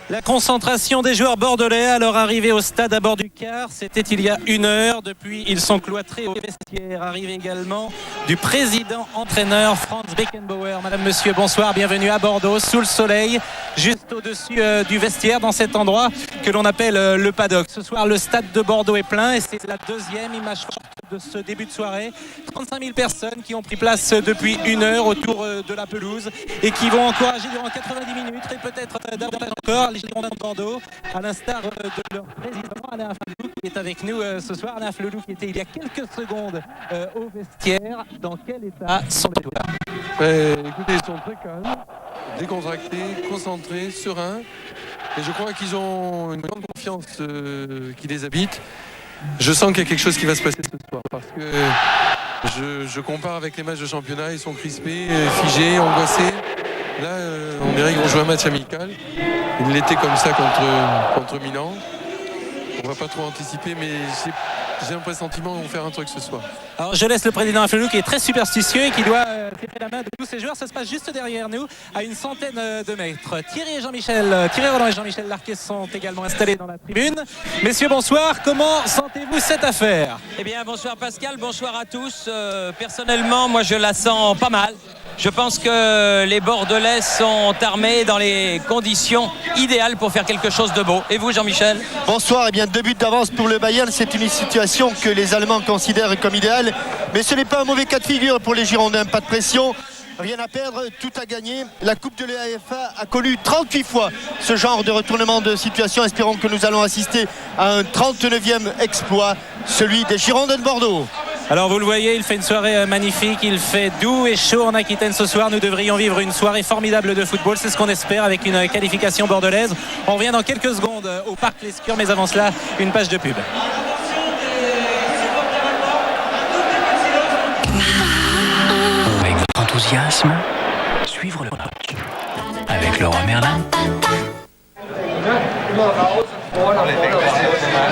La concentration des joueurs bordelais à leur arrivée au stade à bord du car, c'était il y a 1 heure. Depuis, ils sont cloîtrés au vestiaire. Arrivée également du président-entraîneur Franz Beckenbauer. Madame, monsieur, bonsoir, bienvenue à Bordeaux, sous le soleil, juste au-dessus du vestiaire, dans cet endroit que l'on appelle le paddock. Ce soir, le stade de Bordeaux est plein et c'est la deuxième image forte de ce début de soirée. 35 000 personnes qui ont pris place depuis 1 heure autour de la pelouse et qui vont encourager durant 90 minutes et peut-être davantage encore les Girondins de Bordeaux, à l'instar de leur président Alain Aflelou qui est avec nous ce soir. Alain Aflelou qui était il y a quelques secondes au vestiaire. Dans quel état sont les joueurs? Écoutez, ils sont très calmes, décontractés, concentrés, sereins. Et je crois qu'ils ont une grande confiance qui les habite. Je sens qu'il y a quelque chose qui va se passer ce soir. Parce que je compare avec les matchs de championnat. Ils sont crispés, figés, angoissés. Là, on dirait qu'ils vont jouer un match amical. Ils l'étaient comme ça contre Milan. On va pas trop anticiper, mais j'ai un pressentiment qu'on va faire un truc ce soir. Alors je laisse le président Aflelou qui est très superstitieux et qui doit serrer la main de tous ses joueurs. Ça se passe juste derrière nous, à une centaine de mètres. Thierry Roland et Jean-Michel Larquet sont également installés dans la tribune. Messieurs, bonsoir. Comment sentez-vous cette affaire? Eh bien, bonsoir Pascal, bonsoir à tous. Personnellement, moi je la sens pas mal. Je pense que les Bordelais sont armés dans les conditions idéales pour faire quelque chose de beau. Et vous, Jean-Michel? Bonsoir. Eh bien, 2 buts d'avance pour le Bayern. C'est une situation que les Allemands considèrent comme idéale. Mais ce n'est pas un mauvais cas de figure pour les Girondins. Pas de pression, rien à perdre, tout à gagner. La Coupe de l'UEFA a connu 38 fois ce genre de retournement de situation. Espérons que nous allons assister à un 39e exploit, celui des Girondins de Bordeaux. Alors vous le voyez, il fait une soirée magnifique, il fait doux et chaud en Aquitaine ce soir. Nous devrions vivre une soirée formidable de football, c'est ce qu'on espère avec une qualification bordelaise. On revient dans quelques secondes au Parc Lescure, mais avant cela, une page de pub. Avec votre enthousiasme, suivre le match avec Leroy Merlin.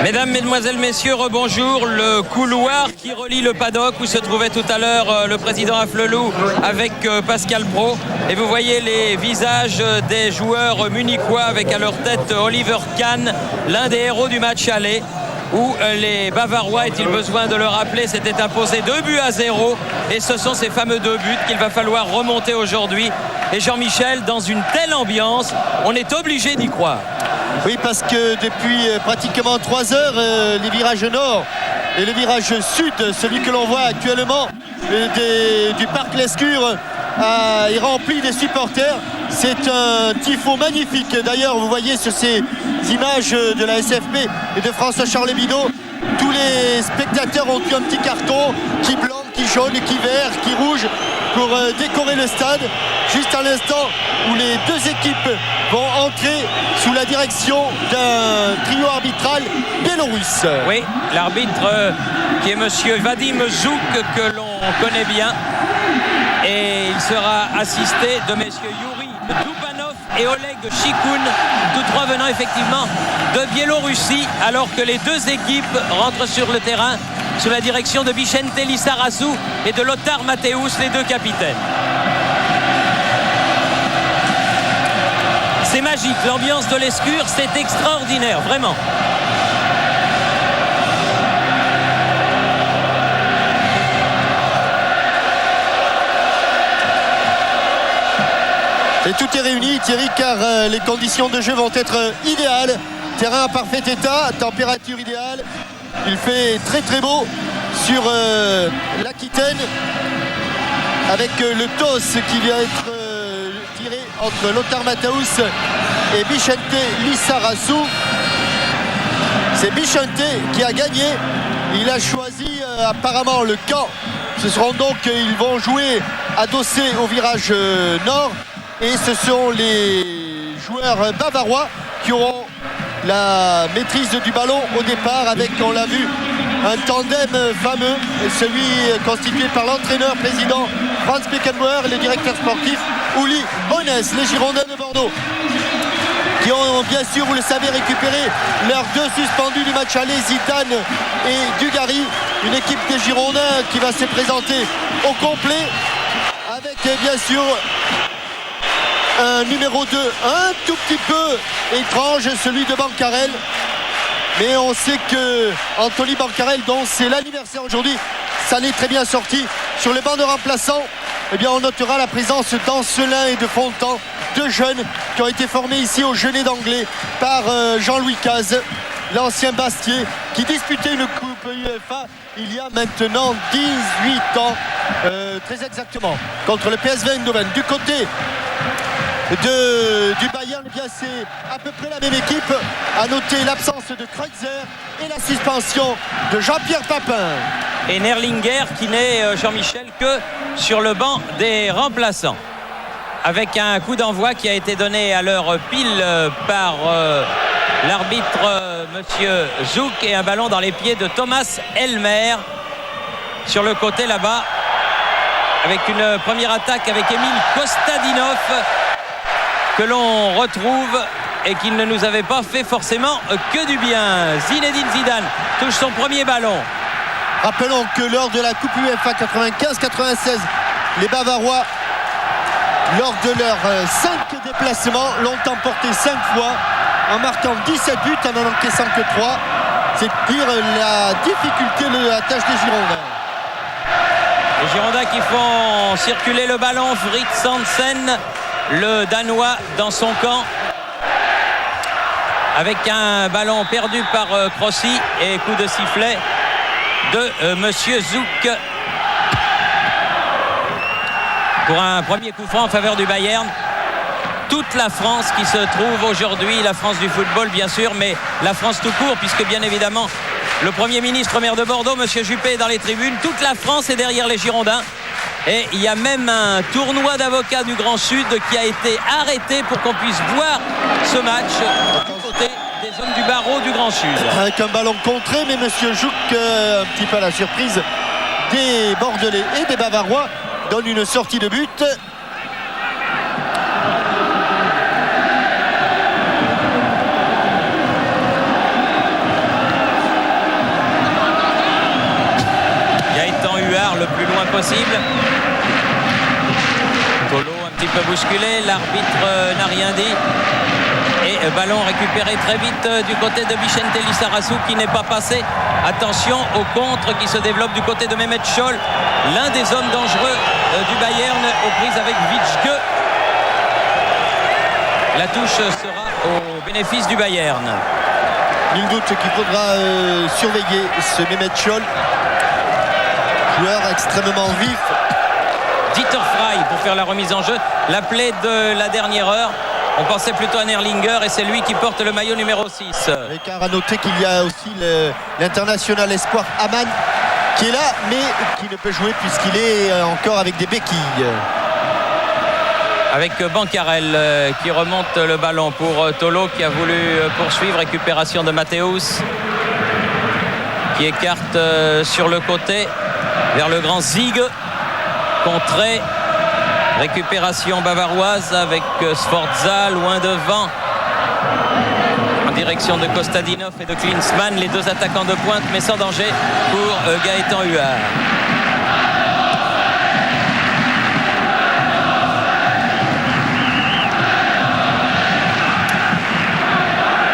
Mesdames, Mesdemoiselles, Messieurs, rebonjour. Le couloir qui relie le paddock où se trouvait tout à l'heure le président Aflelou avec Pascal Pro. Et vous voyez les visages des joueurs munichois avec à leur tête Oliver Kahn, l'un des héros du match aller, où les Bavarois, est-il besoin de le rappeler, s'étaient imposés 2-0. Et ce sont ces fameux 2 buts qu'il va falloir remonter aujourd'hui. Et Jean-Michel, dans une telle ambiance, on est obligé d'y croire. Oui, parce que depuis pratiquement 3 heures, les virages nord et le virage sud, celui que l'on voit actuellement du Parc Lescure, est rempli de supporters. C'est un tifo magnifique. D'ailleurs, vous voyez sur ces images de la SFP et de François-Charles Bidault, tous les spectateurs ont eu un petit carton qui blanc, qui jaune, qui vert, qui rouge pour décorer le stade, juste à l'instant où les 2 équipes vont entrer sous la direction d'un trio arbitral biélorusse. Oui, l'arbitre qui est monsieur Vadim Zouk, que l'on connaît bien, et il sera assisté de messieurs Yuri Dubanov et Oleg Chikoun, tous 3 venant effectivement de Biélorussie, alors que les 2 équipes rentrent sur le terrain sous la direction de Vicente Lissarazu et de Lothar Matthäus, les 2 capitaines. C'est magique, l'ambiance de l'Escure, c'est extraordinaire, vraiment. Et tout est réuni, Thierry, car les conditions de jeu vont être idéales. Terrain en parfait état, température idéale. Il fait très très beau sur l'Aquitaine, avec le toss qui vient être tiré entre Lothar Matthäus et Vicente Lissarazu. C'est Vicente qui a gagné. Il a choisi apparemment le camp. Ce seront donc, ils vont jouer adossés au virage nord. Et ce sont les joueurs bavarois qui auront la maîtrise du ballon au départ avec, on l'a vu, un tandem fameux, celui constitué par l'entraîneur président Franz Beckenbauer et le directeur sportif Uli Hoeneß, les Girondins de Bordeaux, qui ont bien sûr, vous le savez, récupéré leurs 2 suspendus du match aller, Zidane et Dugarry. Une équipe des Girondins qui va se présenter au complet avec bien sûr un numéro 2 un tout petit peu étrange, celui de Bancarel. Mais on sait que Anthony Bancarel, dont c'est l'anniversaire aujourd'hui, ça n'est très bien sorti. Sur les bancs de remplaçants, eh bien, on notera la présence d'Ancelin et de Fontan, deux jeunes qui ont été formés ici au Genet d'Anglais par Jean-Louis Cazes, l'ancien Bastier, qui disputait une coupe UEFA il y a maintenant 18 ans, très exactement, contre le PSV Eindhoven. Du côté du Bayern, eh bien, c'est à peu près la même équipe. À noter l'absence de Kreutzer et la suspension de Jean-Pierre Papin. Et Nerlinger qui n'est, Jean-Michel, que sur le banc des remplaçants. Avec un coup d'envoi qui a été donné à l'heure pile par l'arbitre Monsieur Zouk, et un ballon dans les pieds de Thomas Elmer sur le côté là-bas, avec une première attaque avec Emile Kostadinov que l'on retrouve et qui ne nous avait pas fait forcément que du bien. Zinedine Zidane touche son premier ballon. Rappelons que lors de la Coupe UEFA 95-96, les Bavarois, lors de leurs 5 déplacements, l'ont emporté 5 fois en marquant 17 buts, en en encaissant que 3. C'est dire la difficulté de la tâche des Girondins. Les Girondins qui font circuler le ballon. Fritz Hansen, le Danois, dans son camp, avec un ballon perdu par Crossi et coup de sifflet de Monsieur Zouk pour un premier coup franc en faveur du Bayern. Toute la France qui se trouve aujourd'hui, la France du football bien sûr, mais la France tout court, puisque bien évidemment le Premier ministre maire de Bordeaux, Monsieur Juppé, est dans les tribunes. Toute la France est derrière les Girondins. Et il y a même un tournoi d'avocats du Grand Sud qui a été arrêté pour qu'on puisse voir ce match du côté des hommes du barreau du Grand Sud. Avec un ballon contré, mais Monsieur Jouk, un petit peu à la surprise des Bordelais et des Bavarois, donne une sortie de but. Gaëtan Huard le plus loin possible. Tolo un petit peu bousculé, l'arbitre n'a rien dit. Et ballon récupéré très vite du côté de Vicente Lizarazu qui n'est pas passé. Attention au contre qui se développe du côté de Mehmet Scholl, l'un des hommes dangereux du Bayern, aux prises avec Witschke. La touche sera au bénéfice du Bayern. Nul doute qu'il faudra surveiller ce Mehmet Scholl, joueur extrêmement vif. Dieter Frey pour faire la remise en jeu, la plaie de la dernière heure. On pensait plutôt à Nerlinger et c'est lui qui porte le maillot numéro 6. Car à noter qu'il y a aussi l'international espoir Aman qui est là, mais qui ne peut jouer puisqu'il est encore avec des béquilles. Avec Bancarel qui remonte le ballon pour Tolo qui a voulu poursuivre. Récupération de Matthäus qui écarte sur le côté vers le grand Zig. Contré. Récupération bavaroise avec Sforza loin devant en direction de Kostadinov et de Klinsmann, les deux attaquants de pointe, mais sans danger pour Gaëtan Huard.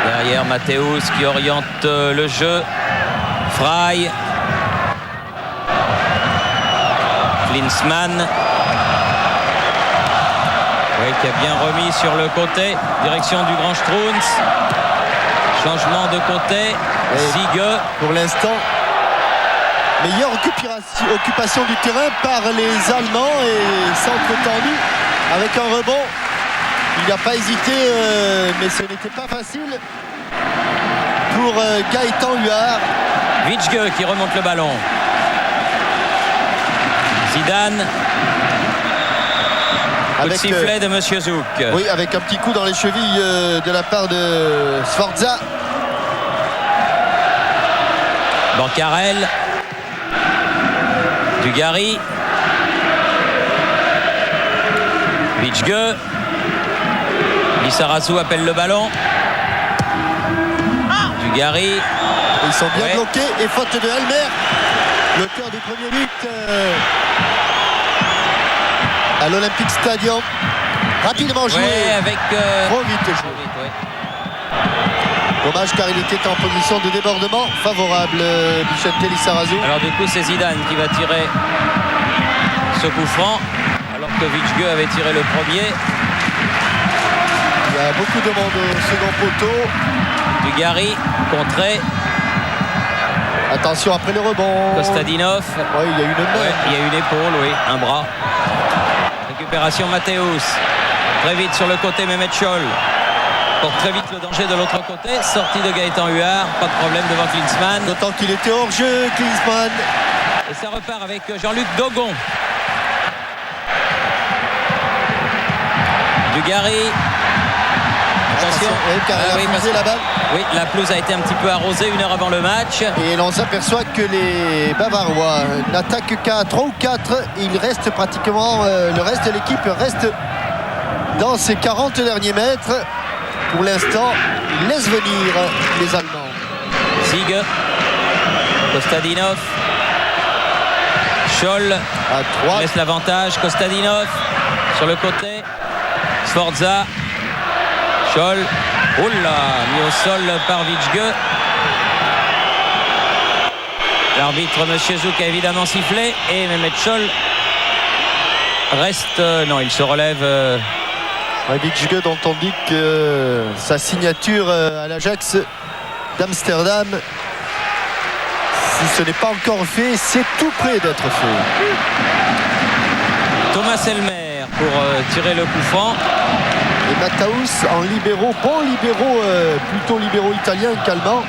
Derrière Matthäus qui oriente le jeu. Frey, Klinsmann, oui, qui a bien remis sur le côté, direction du Grand Strunz. Changement de côté, Ziege. Pour l'instant, meilleure occupation du terrain par les Allemands et centre tendu avec un rebond. Il n'a pas hésité, mais ce n'était pas facile pour Gaëtan Huard. Witschke qui remonte le ballon. Zidane. Coup de sifflet de Monsieur Zouk. Oui, avec un petit coup dans les chevilles de la part de Sforza. Bancarel. Dugarry. Witschke. Lizarazu appelle le ballon. Dugarry. Ils sont bien bloqués et faute de Elmer. L'auteur du premier but à l'Olympique Stadium. rapidement joué. Ouais, avec Trop vite joué. trop vite, ouais. Dommage car il était en position de débordement favorable, Vicente Lizarazu. Alors du coup, c'est Zidane qui va tirer ce coup franc, alors que Vichgue avait tiré le premier. Il y a beaucoup de monde au second poteau. Dugarry contré. Attention après le rebond. Kostadinov. Ouais, il y a une main. Ouais, il y a une épaule, oui, un bras. Récupération Mathéus. Très vite sur le côté Mehmet Scholl. Porte très vite le danger de l'autre côté. Sortie de Gaëtan Huard. Pas de problème devant Klinsmann. D'autant qu'il était hors jeu, Klinsmann. Et ça repart avec Jean-Luc Dogon. Dugarry. Attention. Oui, car il a oui, fusé la balle. oui, la pelouse a été un petit peu arrosée 1 heure avant le match. Et l'on s'aperçoit que les Bavarois n'attaquent qu'à 3 ou 4. Il reste pratiquement, le reste de l'équipe reste dans ses 40 derniers mètres. Pour l'instant, il laisse venir les Allemands. Sieg. Kostadinov. Scholl À 3. laisse l'avantage. Kostadinov sur le côté. Sforza. Scholl. Oula, mis au sol par Vichgue. L'arbitre, M. Zouk, a évidemment sifflé. Et Mehmet Scholl reste... non, il se relève... Vichgue dont on dit que sa signature à l'Ajax d'Amsterdam, si ce n'est pas encore fait, c'est tout près d'être fait. Thomas Elmer pour tirer le coup franc. Et Matthaus en libéraux, bon libéraux, plutôt libéraux italiens qu'allemands.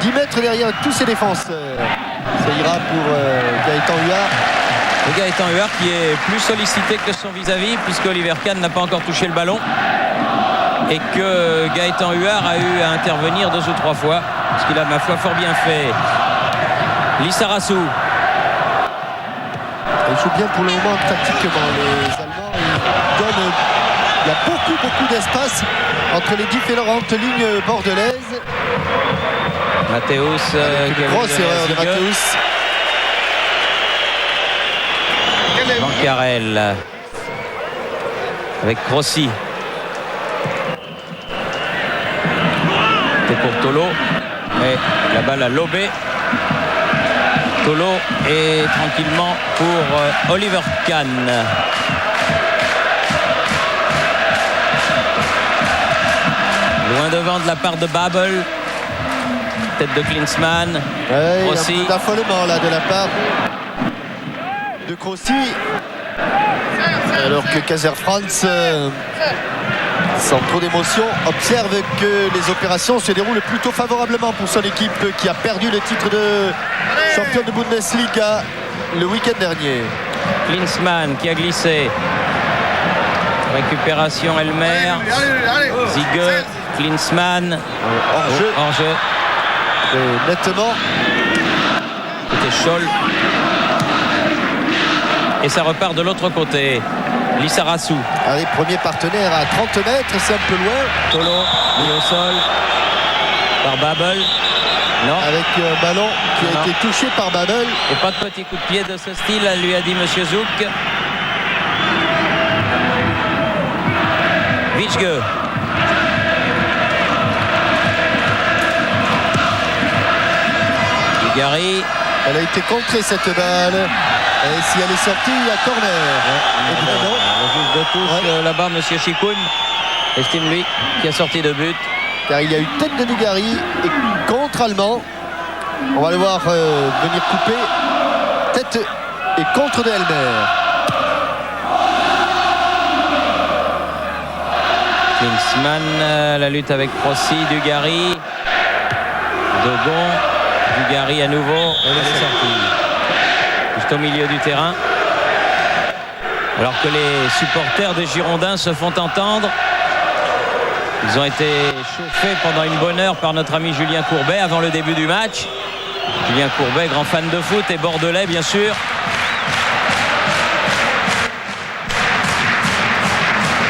10 mètres derrière tous ses défenseurs. Ça ira pour Gaëtan Huard. Et Gaëtan Huard qui est plus sollicité que son vis-à-vis puisque Oliver Kahn n'a pas encore touché le ballon. Et que Gaëtan Huard a eu à intervenir 2 ou 3 fois. Ce qu'il a, ma foi, fort bien fait. Lizarazu. Ils jouent bien pour le moment tactiquement, les Allemands. Il y a beaucoup d'espace entre les différentes lignes bordelaises. Mathéus. Grosse erreur de Mathéus. Bancarel. Avec Grossi. C'est pour Tolo. Mais la balle a lobé. Tolo est tranquillement pour Oliver Kahn. Loin devant de la part de Babel. Tête de Klinsmann. Ouais, Grossi. il y a un peu d'affolement là de la part de Grossi. Alors que Kaiser Franz, sans trop d'émotion, observe que les opérations se déroulent plutôt favorablement pour son équipe qui a perdu le titre de champion de Bundesliga le week-end dernier. Klinsmann qui a glissé. Récupération Elmer. Ziege. Klinsmann. Hors-jeu. Hors-jeu. Nettement. C'était Scholl. Et ça repart de l'autre côté. Lizarazu. Allez, premier partenaire à 30 mètres, c'est un peu loin. Tolo mis au sol par Babel. Non. Avec un ballon qui a été touché par Babel. Et pas de petit coup de pied de ce style, lui a dit M. Zouk. Vichgue. Dugarry. Elle a été contrée cette balle. Et si elle est sortie, il y a corner. Évidemment. Le juge de touche là-bas, M. Chikoun, estime lui qui a sorti de but. Car il y a eu tête de Dugarry et contre allemand. On va le voir venir couper. Tête et contre de Elmer. Klinsmann, la lutte avec Grossi, Dugarry. Dogon. Dugarry à nouveau. Elle est sortie. Juste au milieu du terrain. Alors que les supporters des Girondins se font entendre. Ils ont été chauffés pendant une bonne heure par notre ami Julien Courbet avant le début du match. Julien Courbet, grand fan de foot et bordelais bien sûr.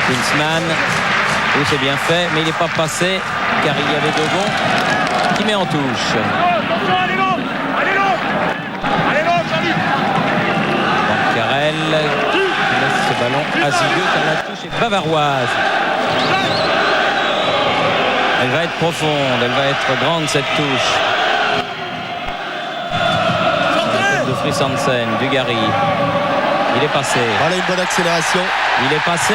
Klinsmann, oui, c'est bien fait, mais il n'est pas passé car il y avait Dogon qui met en touche. Bancarel qui laisse Ballon à Zigueux car la touche est bavaroise. Elle va être profonde, elle va être grande cette touche. La tête de Fritz Hansen, Dugarry. Il est passé. Voilà une bonne accélération. Il est passé.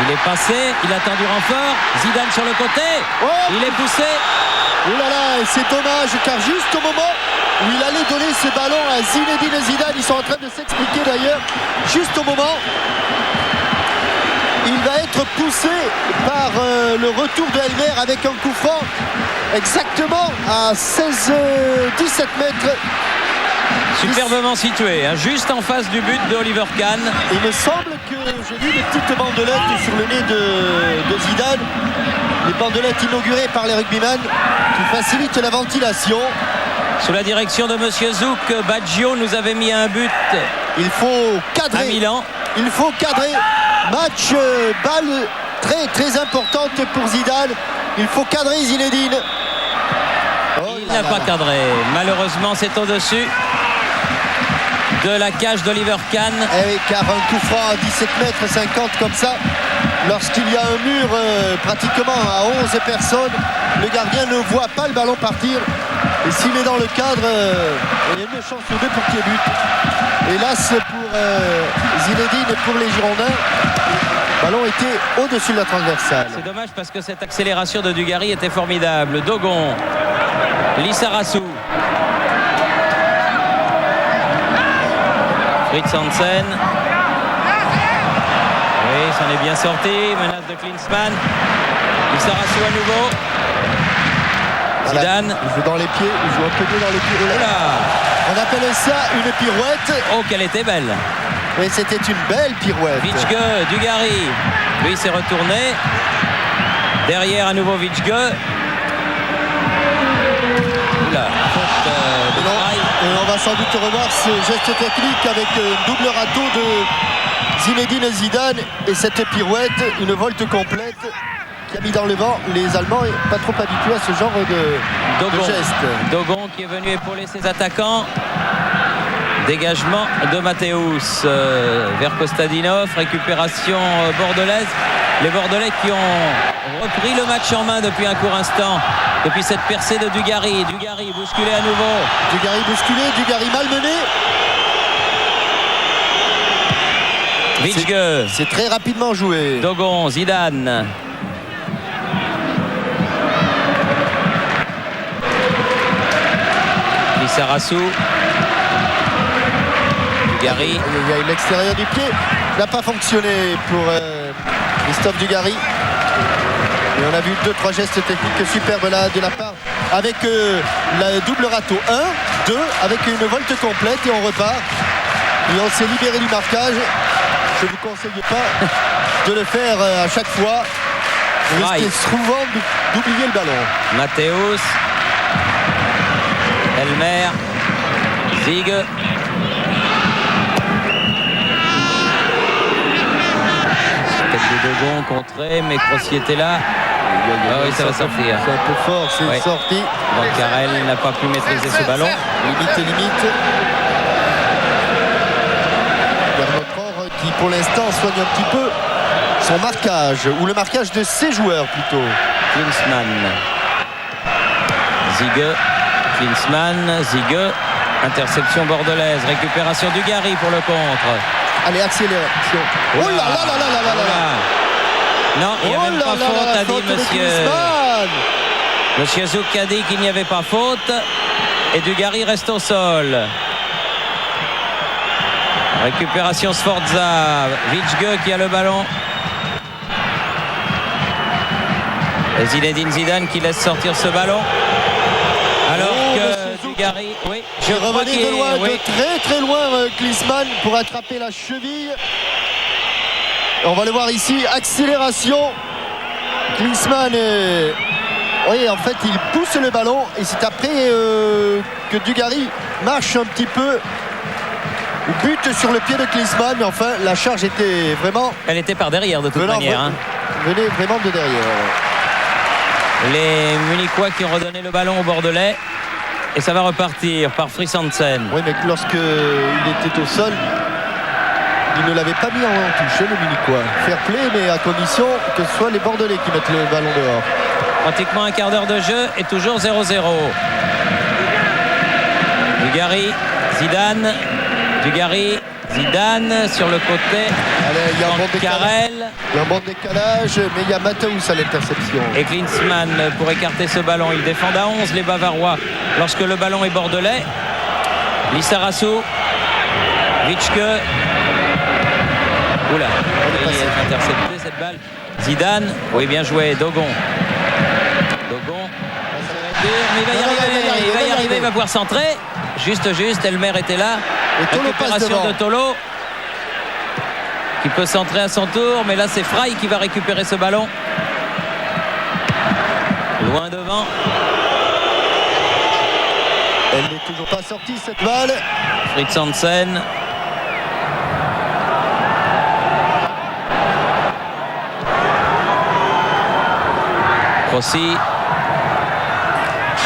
Il est passé. Il attend du renfort. Zidane sur le côté. Oh, Il est poussé. oh là là, et c'est dommage car juste au moment où il allait donner ce ballon à Zinedine Zidane, ils sont en train de s'expliquer d'ailleurs, juste au moment, il va être poussé par le retour de Elmer avec un coup franc exactement à 16-17 mètres. Superbement situé, hein, juste en face du but de Oliver Kahn. Il me semble que j'ai vu des petites bandelettes sur le nez de Zidane, les bandelettes inaugurées par les rugbyman qui facilitent la ventilation. Sous la direction de Monsieur Zouk, Baggio nous avait mis un but Il faut à cadrer. Milan. Il faut cadrer. Match balle très très importante pour Zidane. Il faut cadrer Zinedine. Oh Il là n'a là. pas cadré. Malheureusement, c'est au-dessus de la cage d'Oliver Kahn. Eh oui, car un coup franc à 17 mètres 50 comme ça, lorsqu'il y a un mur pratiquement à 11 personnes, le gardien ne voit pas le ballon partir. Et s'il est dans le cadre, il y a une chance sur deux pour qu'il y ait but. Hélas pour Zinedine et pour les Girondins, le ballon était au-dessus de la transversale. C'est dommage parce que cette accélération de Dugarry était formidable. Dogon, Lissarassou, Fritz Hansen. Oui, s'en est bien sorti. Menace de Klinsmann. Lissarassou à nouveau. Voilà. Zidane. Il joue dans les pieds, il joue un peu mieux dans les pieds. Oula. On appelle ça une pirouette. Oh, qu'elle était belle. Et c'était une belle pirouette. Vitge, Dugarry. Lui s'est retourné. Derrière à nouveau Vitge. Oula. Et on va sans doute revoir ce geste technique avec un double râteau de Zinedine Zidane et cette pirouette, une volte complète qui a mis dans le vent les Allemands pas trop habitués à ce genre de geste. Dogon qui est venu épauler ses attaquants. Dégagement de Mathéus vers Kostadinov. Récupération bordelaise. Les Bordelais qui ont repris le match en main depuis un court instant. Depuis cette percée de Dugarry. Dugarry bousculé à nouveau. Dugarry bousculé, Dugarry malmené. Vitge. C'est très rapidement joué. Dogon, Zidane. Lissarassou. Dugarry. Il y a l'extérieur du pied. Ça n'a pas fonctionné pour Christophe Dugarry. Et on a vu 2-3 gestes techniques superbes là de la part avec la double râteau 1, 2 avec une volte complète et on repart. Et on s'est libéré du marquage. Je ne vous conseille pas de le faire à chaque fois. Vous risquez souvent d'oublier le ballon. Mathéus. Elmer. Zig. Tête de Dogon contré, mais Crossier était là. Ah oui, ça va sortir. C'est un peu fort, c'est Ouais. sorti. Bancarel n'a pas pu maîtriser ce ballon. Limite. Bernard qui pour l'instant soigne un petit peu son marquage, ou le marquage de ses joueurs plutôt. Klinsmann. Zig. Klinsmann. Zig. Interception bordelaise. Récupération du Dugarry pour le contre. Allez, accélération. Oh là là là là là là là. Non, il n'y a Oh même là pas là faute, là, a dit faute de monsieur. Klinsmann. Monsieur Zouk a dit qu'il n'y avait pas faute. Et Dugarry reste au sol. Récupération Sforza. Vitge qui a le ballon. Et Zinedine Zidane qui laisse sortir ce ballon. Alors que Dugarry, oui, Je revenais de loin, oui. de très très loin, Klinsmann pour attraper la cheville. On va le voir ici, accélération. Klinsmann, oui, en fait, il pousse le ballon et c'est après que Dugarry marche un petit peu, bute sur le pied de Klinsmann. Mais enfin, la charge était vraiment Elle était par derrière de toute manière. Hein. venait vraiment de derrière. Les Munichois qui ont redonné le ballon au Bordelais. Et ça va repartir par Fritz Hansen. Oui, mais lorsque il était au sol, il ne l'avait pas mis en touche, le Munichois. Fair play, mais à condition que ce soit les Bordelais qui mettent le ballon dehors. Pratiquement un quart d'heure de jeu et toujours 0-0. Dugarry, Zidane. Dugarry, Zidane sur le côté. Allez, il y a un bon décalage. Carrel. Il y a un bon décalage, mais il y a Mathéus à l'interception. Et Klinsmann pour écarter ce ballon. Ils défendent à 11 les Bavarois lorsque le ballon est bordelais. Lissarasu, Witschke. Oula, il est intercepté cette balle. Zidane, oui, bien joué. Dogon. Mais il va y arriver, il va pouvoir centrer. Juste, Elmer était là. Et Tolo passe Récupération devant. de Tolo qui peut centrer à son tour, mais là c'est Frey qui va récupérer ce ballon. Loin devant. Elle n'est toujours pas sortie cette balle. Fritz Hansen. Rossi.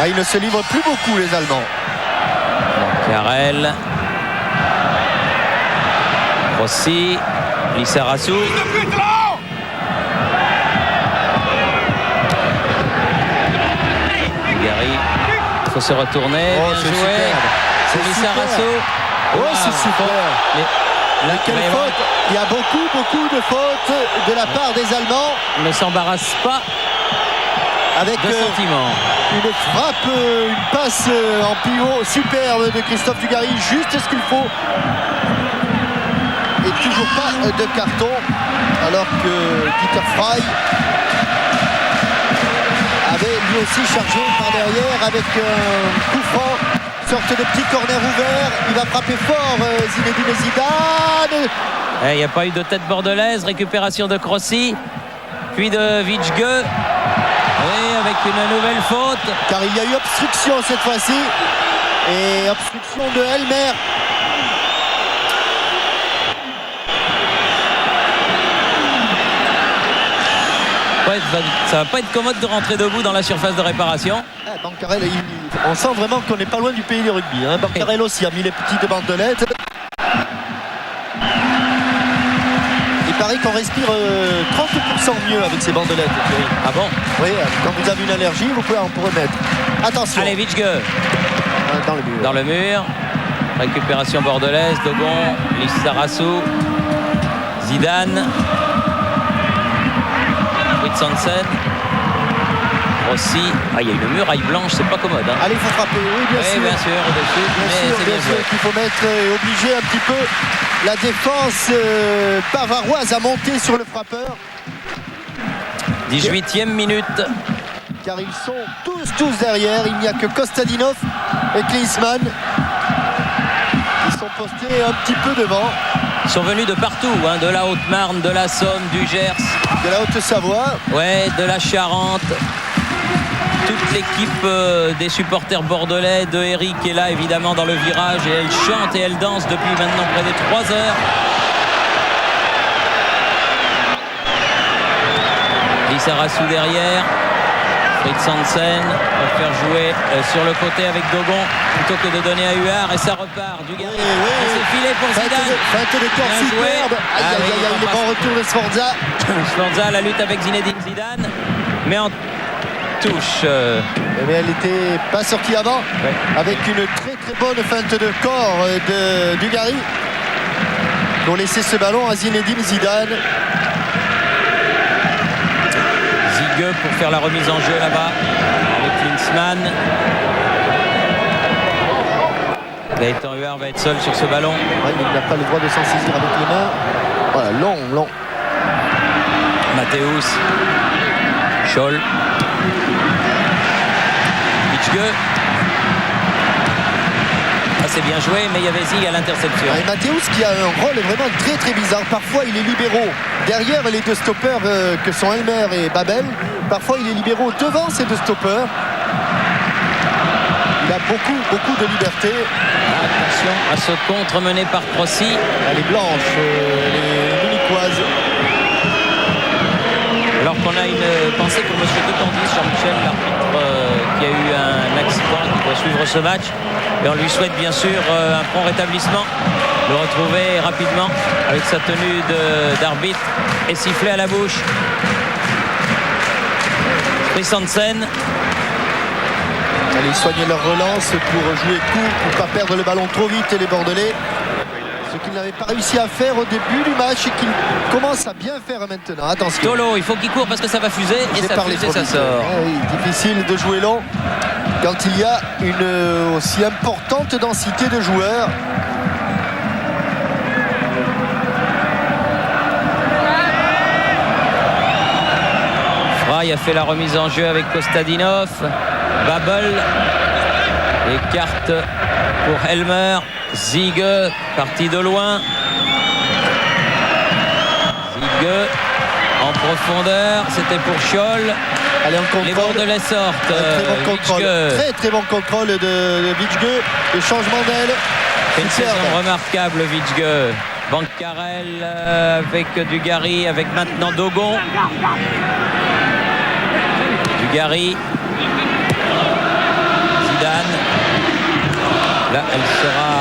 Ah, ils ne se livrent plus beaucoup les Allemands. Carrel. Rossi. Lissarasu. Dugarry. Il faut se retourner. Oh, bien c'est joué. superbe. C'est C'est Lissarasu. Oh, c'est super. Là, Quelle faute. Il y a beaucoup de fautes de la part des Allemands. ne s'embarrasse pas Avec de sentiment. une frappe, une passe en pivot superbe de Christophe Dugarry, juste ce qu'il faut. Et toujours pas de carton, alors que Dieter Frey avait lui aussi chargé par derrière avec un coup franc, sorte de petit corner ouvert. Il va frapper fort Zinedine Zidane. Il n'y a pas eu de tête bordelaise. Récupération de Crossi, puis de Witschke. Oui, avec une nouvelle faute. Car il y a eu obstruction cette fois-ci. Et obstruction de Elmer. Ouais, ça va pas être commode de rentrer debout dans la surface de réparation. Ah, Bancarel, on sent vraiment qu'on n'est pas loin du pays du rugby. Hein. Bancarel aussi a mis les petites bandelettes. Il paraît qu'on respire 30% mieux avec ces bandelettes. Ah bon? Oui, quand vous avez une allergie, vous pouvez en remettre. Attention. Allez, Witschke. Dans le mur. Dans le mur. Récupération bordelaise. Dogon, Lissarasu, Zidane, Fritz Hansen, Rossi. Ah, il y a une muraille blanche, c'est pas commode. Hein. Allez, il faut frapper. Oui, bien sûr. Bien sûr, au-dessus. Mais c'est Bien bien sûr joué. qu'il faut mettre obliger un petit peu la défense bavaroise à monter sur le frappeur. 18e minute. Car ils sont tous derrière. Il n'y a que Kostadinov et Klinsmann. Ils sont postés un petit peu devant. Ils sont venus de partout, hein, de la Haute-Marne, de la Somme, du Gers, De la Haute-Savoie. ouais, de la Charente. Toute l'équipe des supporters bordelais de Eric est là évidemment dans le virage et elle chante et elle danse depuis maintenant près de 3 heures. Lissarasu derrière. Fritz Hansen va faire jouer sur le côté avec Dogon plutôt que de donner à Huard et ça repart. Dugarry. Oui. Et c'est filé pour Zidane. Feinte de corps Bien joué. superbe. Aïe, Ah aïe, oui, aïe, on le passe. bon retour de Sforza. Sforza à la lutte avec Zinedine Zidane. Mais en touche. Mais elle n'était pas sortie avant. Ouais. Avec une très bonne feinte de corps de Dugarry. Ils ont laissé ce ballon à Zinedine Zidane. Zigue pour faire la remise en jeu là-bas avec Klinsmann. Gaëtan Huard va être seul sur ce ballon. Ouais, il n'a pas le droit de s'en saisir avec les mains. Voilà, long. Mathéus. Scholl. Witschke. Ah, c'est bien joué, mais il y avait Zig à l'interception. Et Mathéus qui a un rôle vraiment très bizarre. Parfois il est libéraux derrière les deux stoppeurs que sont Elmer et Babel. Parfois il est libéraux devant ces deux stoppeurs. Il a beaucoup de liberté. Attention à ce contre mené par Crossi. Elle est blanche, les munichoises. Alors qu'on a une pensée pour M. Detandis, Jean-Michel, l'arbitre qui a eu un accident, qui doit suivre ce match. Et on lui souhaite bien sûr un prompt rétablissement. le retrouver rapidement avec sa tenue d'arbitre et sifflet à la bouche. Christensen. Allez soigner leur relance pour jouer court, pour ne pas perdre le ballon trop vite, et les Bordelais. Ce qu'ils n'avaient pas réussi à faire au début du match et qu'ils commencent à bien faire maintenant. Attention. Tolo, il faut qu'il court parce que ça va fuser et ça fuse et ça sort. Ah oui, difficile de jouer long quand il y a une aussi importante densité de joueurs. Fry a fait la remise en jeu avec Kostadinov. Babel. Écarte pour Elmer. Ziege, parti de loin. Ziege en profondeur. C'était pour Scholl. Allez, en contrôle. Les Bordelais sortent. Très bon contrôle. Très bon contrôle de Vichge. Le changement d'aile. Une saison remarquable, Vichge. Bancarel avec Dugarry, avec maintenant Dogon. Dugarry. Zidane. Là, elle sera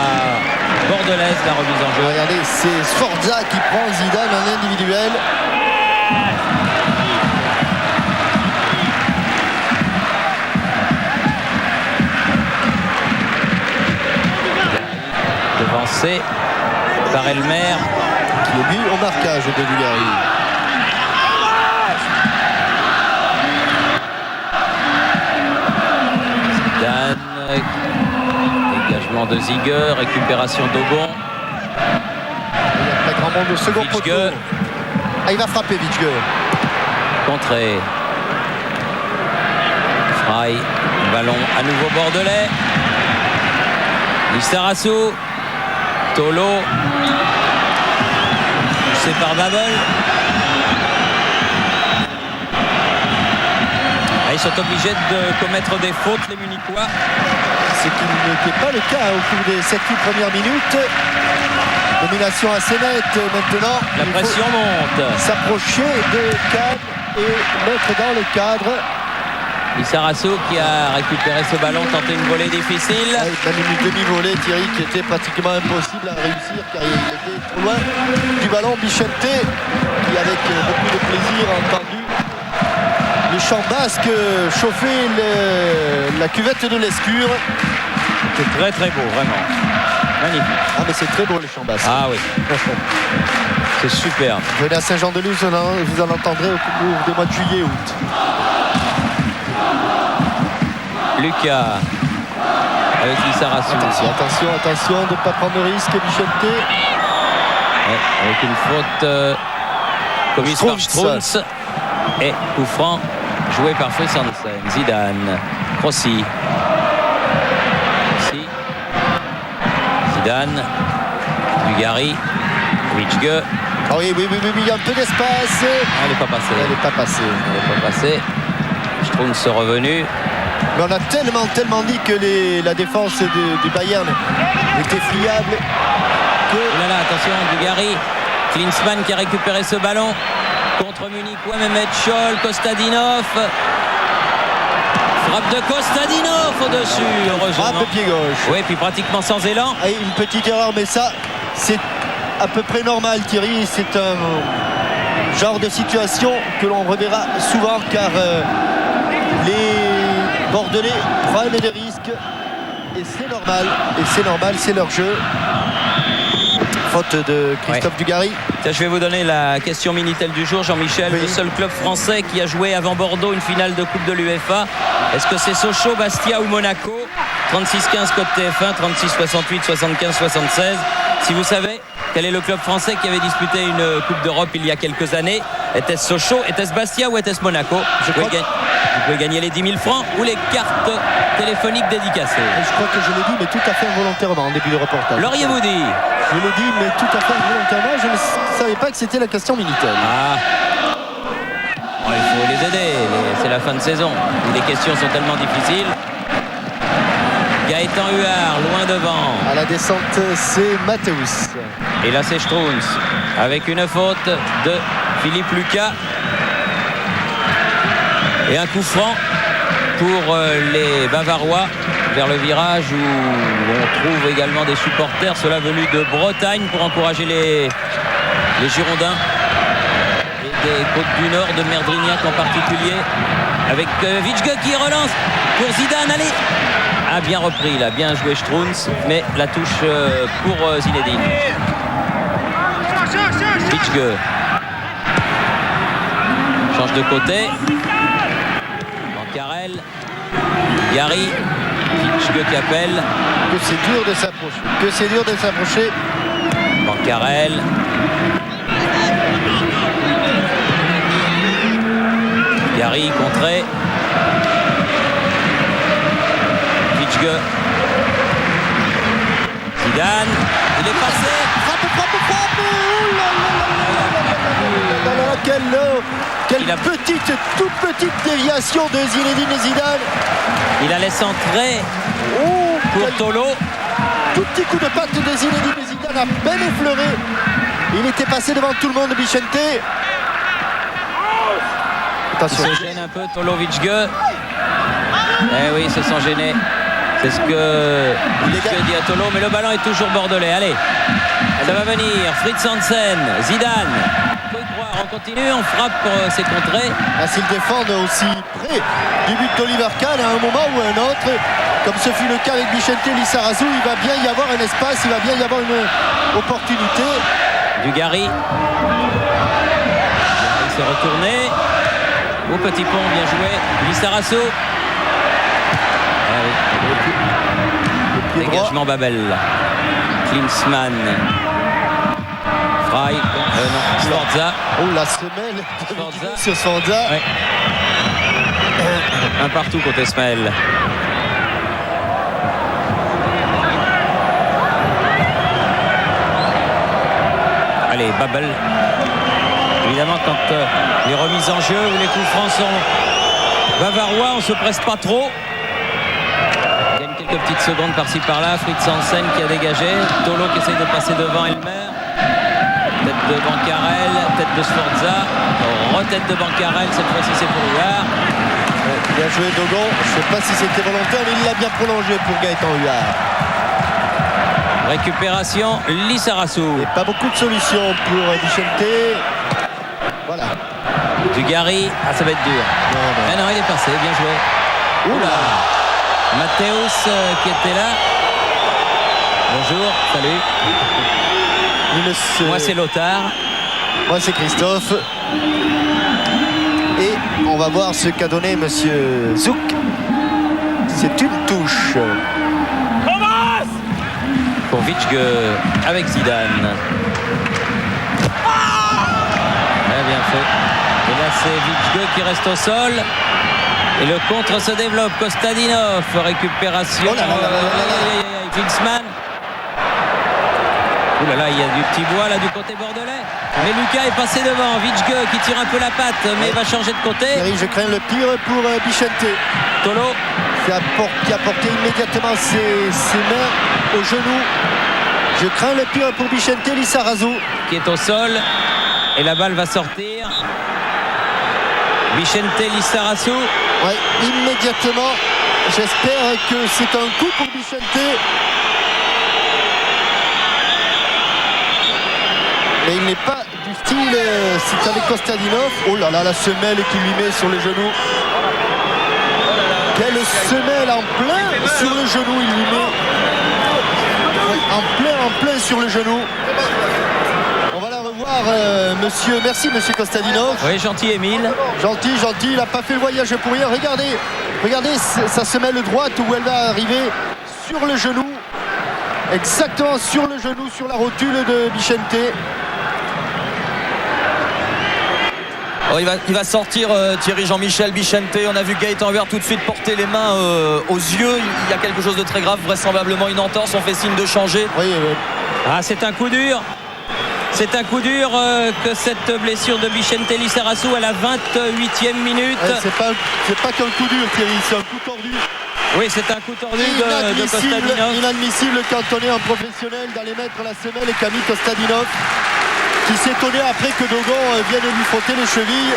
bordelaise, la remise en jeu. Regardez, c'est Sforza qui prend Zidane en individuel. Devancé par Elmer. Qui est mis au marquage de Dugarry. Zidane. Dégagement de Ziege, récupération d'Ogon. Il y a pas grand monde au second poteau. Ah, il va frapper Vichge. Contré. Fry. Ballon à nouveau bordelais. Lissarasu. Tolo. Poussé par Babel. Ils sont obligés de commettre des fautes, les Munichois. Ce qui n'était pas le cas au cours des 7-8 premières minutes. Domination assez nette maintenant. La pression monte. S'approcher de cadre et mettre dans le cadre. Lissarasu qui a récupéré ce ballon, tenté une volée difficile. Même une demi-volée, Thierry, qui était pratiquement impossible à réussir car il était trop loin du ballon. Bichente qui, avec beaucoup de plaisir, a entendu les champs basques chauffer la cuvette de l'Escure. C'est très très beau, vraiment. Magnifique. Ah, mais c'est très beau les champs basques. Ah oui. C'est super. Venez à Saint-Jean-de-Luz, vous en entendrez au cours des mois de juillet, août. Lucas avec Lissarasu. Attention de ne pas prendre de risque, Bichente. Ouais, avec une faute commise par Strunz. Et coup franc joué par Christensen. Zidane. Rossi. Zidane. Dugarry. Vichge. Ah oui, il y a un peu d'espace. Elle n'est pas passée. Strunz revenu. Mais on a tellement dit que la défense du Bayern était friable que... Oh là là, attention, Dugarry. Klinsmann qui a récupéré ce ballon. Contre Munichois, Mehmet Scholl, Kostadinov. Frappe de Kostadinov au-dessus, heureusement. Frappe pied gauche. Oui, puis pratiquement sans élan. Et une petite erreur, mais ça, c'est à peu près normal, Thierry. C'est un genre de situation que l'on reverra souvent, car les Bordelais prennent des risques. Et c'est normal, c'est leur jeu. Faute de Christophe Dugarry. Je vais vous donner la question Minitel du jour, Jean-Michel. Oui. Le seul club français qui a joué avant Bordeaux une finale de Coupe de l'UEFA. Est-ce que c'est Sochaux, Bastia ou Monaco? 36-15 code TF1, 36-68, 75-76. Si vous savez, quel est le club français qui avait disputé une Coupe d'Europe il y a quelques années? Était-ce Sochaux, était-ce Bastia ou était-ce Monaco? Vous pouvez gagner les 10 000 francs ou les cartes téléphoniques dédicacées. Je crois que je l'ai dit, mais tout à fait involontairement en début de reportage. L'auriez-vous dit? Je l'ai dit, mais tout à fait involontairement. Je ne savais pas que c'était la question Minitel. Ah. Bon, il faut les aider. C'est la fin de saison. Les questions sont tellement difficiles. Gaëtan Huard, loin devant. À la descente, c'est Mathéus. Et là, c'est Strunz. Avec une faute de Philippe Lucas. Et un coup franc pour les Bavarois vers le virage où on trouve également des supporters, ceux-là venus de Bretagne pour encourager les Girondins et des Côtes du Nord, de Merdrignac en particulier, avec Vitschke qui relance pour Zidane. Allez, a bien repris, il a bien joué Strunz, mais la touche pour Zinedine. Vitschke change de côté. Bancarel, Gary, Vitschke qui appelle. Que c'est dur de s'approcher. Que c'est dur de s'approcher. Bancarel. Gary contré. Vitschke. Zidane. Il est passé. Frappe. Oh là là. Quelle toute petite déviation de Zinedine Zidane. Il allait centrer pour Tolo. Tout petit coup de patte de Zinedine Zidane à peine effleuré. Il était passé devant tout le monde, Bichente. Attention. Il se gêne un peu, Tolo, Vitschke. Eh oui, ils se sont gênés. C'est ce que Vitschke dit à Tolo, mais le ballon est toujours bordelais. Allez, ça va venir. Fritz Hansen, Zidane. Il faut y croire, on continue, on frappe pour ces contrées. S'ils défendent aussi près du but d'Oliver Kahn à un moment ou à un autre, comme ce fut le cas avec Bichente Lizarazu, il va bien y avoir un espace, il va bien y avoir une opportunité. Du Gary. Il s'est retourné. Au petit pont, bien joué. Lizarazu. Dégagement Babel. Klinsmann. Frey. Non, Sforza. Oh, la semelle Sforza. sur Sforza. Ouais. Un partout côté Smel. Allez, Babel. Évidemment, quand les remises en jeu ou les coups francs sont bavarois, on ne se presse pas trop. Il gagne quelques petites secondes par-ci par-là. Fritz Hansen qui a dégagé. Tolo qui essaye de passer devant Elmer. Tête de Bancarel, tête de Sforza. Retête de Bancarel, cette fois-ci c'est pour Huard. Bien joué Dogon. Je ne sais pas si c'était volontaire, mais il l'a bien prolongé pour Gaëtan Huard. Récupération, Lizarazu. Et pas beaucoup de solutions pour Bichente. Voilà. Du Gary, ça va être dur. Non. Ah non, il est passé, bien joué. Oula. Matthäus qui était là. Bonjour, salut. Moi c'est Lothar. Moi c'est Christophe. Et on va voir ce qu'a donné monsieur Zouk. C'est une touche. Pour Vitschke avec Zidane. Bien fait. Et là c'est Vitschke qui reste au sol. Et le contre se développe. Kostadinov, récupération. Oh là là là là là. Klinsmann. Ouh là là, il y a du petit bois là du côté bordelais. Mais Lucas est passé devant. Vitschke qui tire un peu la patte, mais va changer de côté. Thierry, je crains le pire pour Bichente. Tolo. Qui a porté immédiatement ses mains au genou. Je crains le pire pour Bichente Lizarazu. Qui est au sol. Et la balle va sortir. Bichente Lizarazu. Ouais, immédiatement. J'espère que c'est un coup pour Bichente. Mais il n'est pas du style. C'est avec Kostadinov. Oh là là, la semelle qui lui met sur les genoux. Quelle semelle en plein sur le genou il lui met. En plein sur le genou. On va la revoir, monsieur. Merci, monsieur Kostadinov. Oui, gentil Émile. Gentil, il n'a pas fait le voyage pour rien. Regardez sa semelle droite où elle va arriver sur le genou. Exactement sur le genou, sur la rotule de Bichente. Oh, il va sortir Thierry Jean-Michel Bichente. On a vu Gaëtan Huard tout de suite porter les mains aux yeux. Il y a quelque chose de très grave, vraisemblablement une entorse. On fait signe de changer. Oui. Ah, c'est un coup dur. C'est un coup dur que cette blessure de Bichente Lizarazu à la 28e minute. C'est pas qu'un coup dur, Thierry, c'est un coup tordu. Oui, c'est un coup tordu de Kostadinov. Inadmissible quand on est un professionnel d'aller mettre la semelle et qu'a mis Kostadinov, qui s'étonnait après que Dogon vienne lui frotter les chevilles.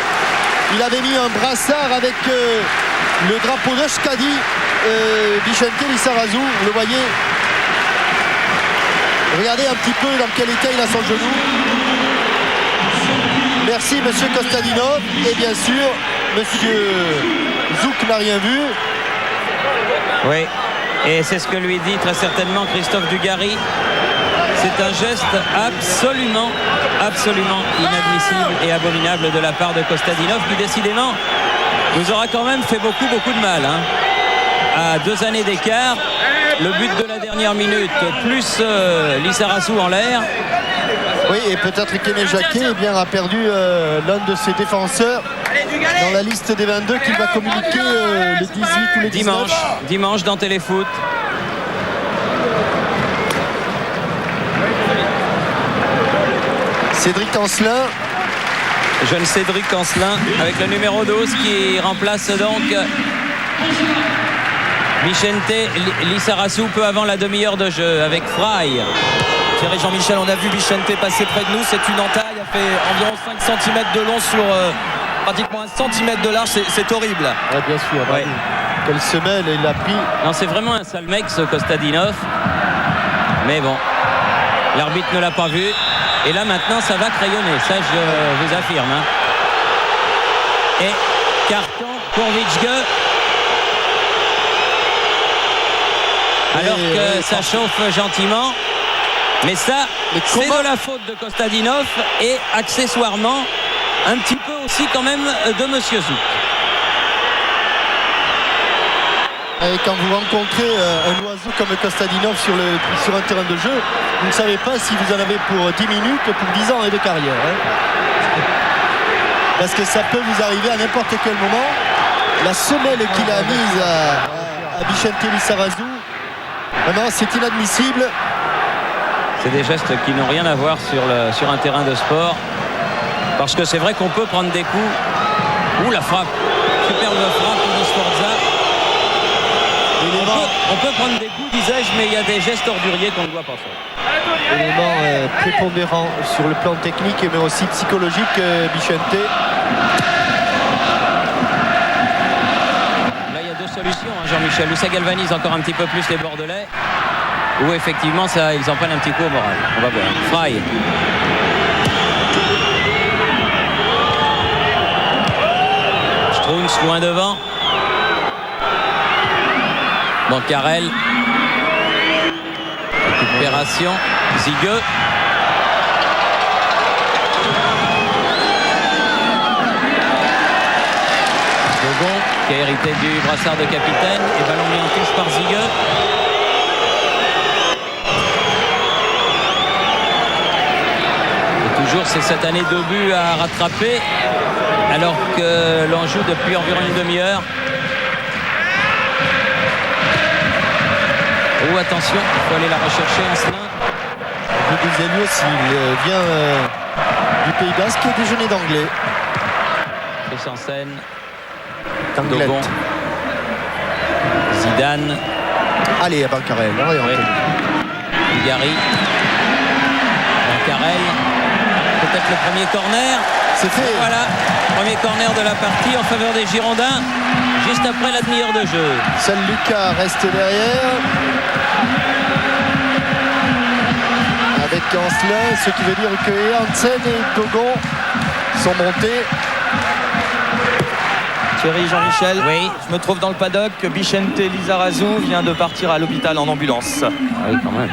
Il avait mis un brassard avec le drapeau de Schkadi, Vicente Lizarazu, vous le voyez. Regardez un petit peu dans quel état il a son genou. Merci monsieur Kostadinov. Et bien sûr, monsieur Zouk n'a rien vu. Oui, et c'est ce que lui dit très certainement Christophe Dugarry. C'est un geste absolument inadmissible et abominable de la part de Kostadinov, qui décidément nous aura quand même fait beaucoup de mal. À 2 années d'écart, le but de la dernière minute, plus Lizarazu en l'air. Oui, et peut-être qu'Aimé Jacquet a perdu l'un de ses défenseurs dans la liste des 22 qu'il va communiquer le 18 ou le 19. Dimanche dans Téléfoot. Cédric Ancelin. Jeune Cédric Ancelin avec le numéro 12 qui remplace donc Vicente Lizarazu peu avant la demi-heure de jeu avec Fry. Thierry Jean-Michel, on a vu Vicente passer près de nous, c'est une entaille, il a fait environ 5 cm de long sur pratiquement 1 cm de large, c'est horrible. Ouais, bien sûr, ouais. Quelle semelle il a pris. Non, c'est vraiment un sale mec ce Kostadinov, mais bon, l'arbitre ne l'a pas vu. Et là maintenant ça va crayonner, ça je vous affirme. Et carton pour Vichge. Alors que ça chauffe gentiment. Mais ça, c'est de la faute de Kostadinov et accessoirement un petit peu aussi quand même de Monsieur Zouk. Et quand vous rencontrez un oiseau comme Kostadinov sur un terrain de jeu, vous ne savez pas si vous en avez pour 10 minutes ou pour 10 ans de carrière. Parce que ça peut vous arriver à n'importe quel moment. La semelle qu'il a mise à Vicente Lizarazu, vraiment c'est inadmissible. C'est des gestes qui n'ont rien à voir sur un terrain de sport. Parce que c'est vrai qu'on peut prendre des coups. Ouh, la frappe. Superbe frappe de Sforza. On peut prendre des coups, disais-je, mais il y a des gestes orduriers qu'on ne doit pas faire. Élément prépondérant sur le plan technique mais aussi psychologique, Vicente. Là, il y a 2 solutions, Jean-Michel. Ou ça galvanise encore un petit peu plus les Bordelais, ou effectivement, ça, ils en prennent un petit coup au moral. On va voir. Fry. Strunz loin devant. Bancarel. Récupération. Zigueux. Dogon qui a hérité du brassard de capitaine et ballon mis en touche par Zigueux. Et toujours c'est cette année 2 buts à rattraper alors que l'on joue depuis environ une demi-heure. Oh, attention, il faut aller la rechercher, Ancelin. Le deuxième aussi, il vient du Pays Basque et déjeuner d'anglais. Pris en scène. Tanglette. Dogon. Zidane. Allez, à Bancarel. Oui. Dugarry. Bancarel. Peut-être le premier corner. C'est fait. Voilà, premier corner de la partie en faveur des Girondins, juste après la demi-heure de jeu. Seul Lucas reste derrière. Avec Ancelin, ce qui veut dire que Hansen et Dogon sont montés. Thierry Jean-Michel, oui. Je me trouve dans le paddock. Vicente Lizarazu vient de partir à l'hôpital en ambulance. Oui, quand même.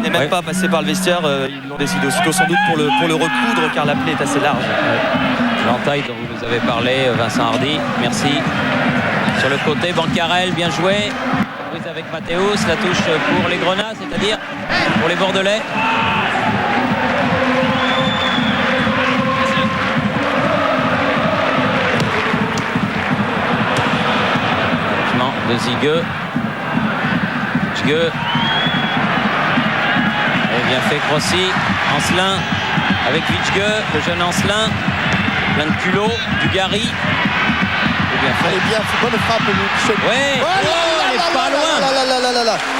Il n'est même pas passé par le vestiaire. Ils l'ont décidé aussitôt sans doute pour le recoudre car la plaie est assez large. L'entaille dont vous nous avez parlé, Vincent Hardy, merci. Sur le côté, Bancarel, bien joué. Prise avec Mathéus, la touche pour les Grenats, c'est-à-dire pour les Bordelais. De Zigueux. Zigueux. Et bien fait Crossi. Ancelin avec Vichge, le jeune Ancelin. Plein de culot. Dugarry. Bien fait. Elle est bien, bonne frappe. Ouais. Oh, elle est pas loin.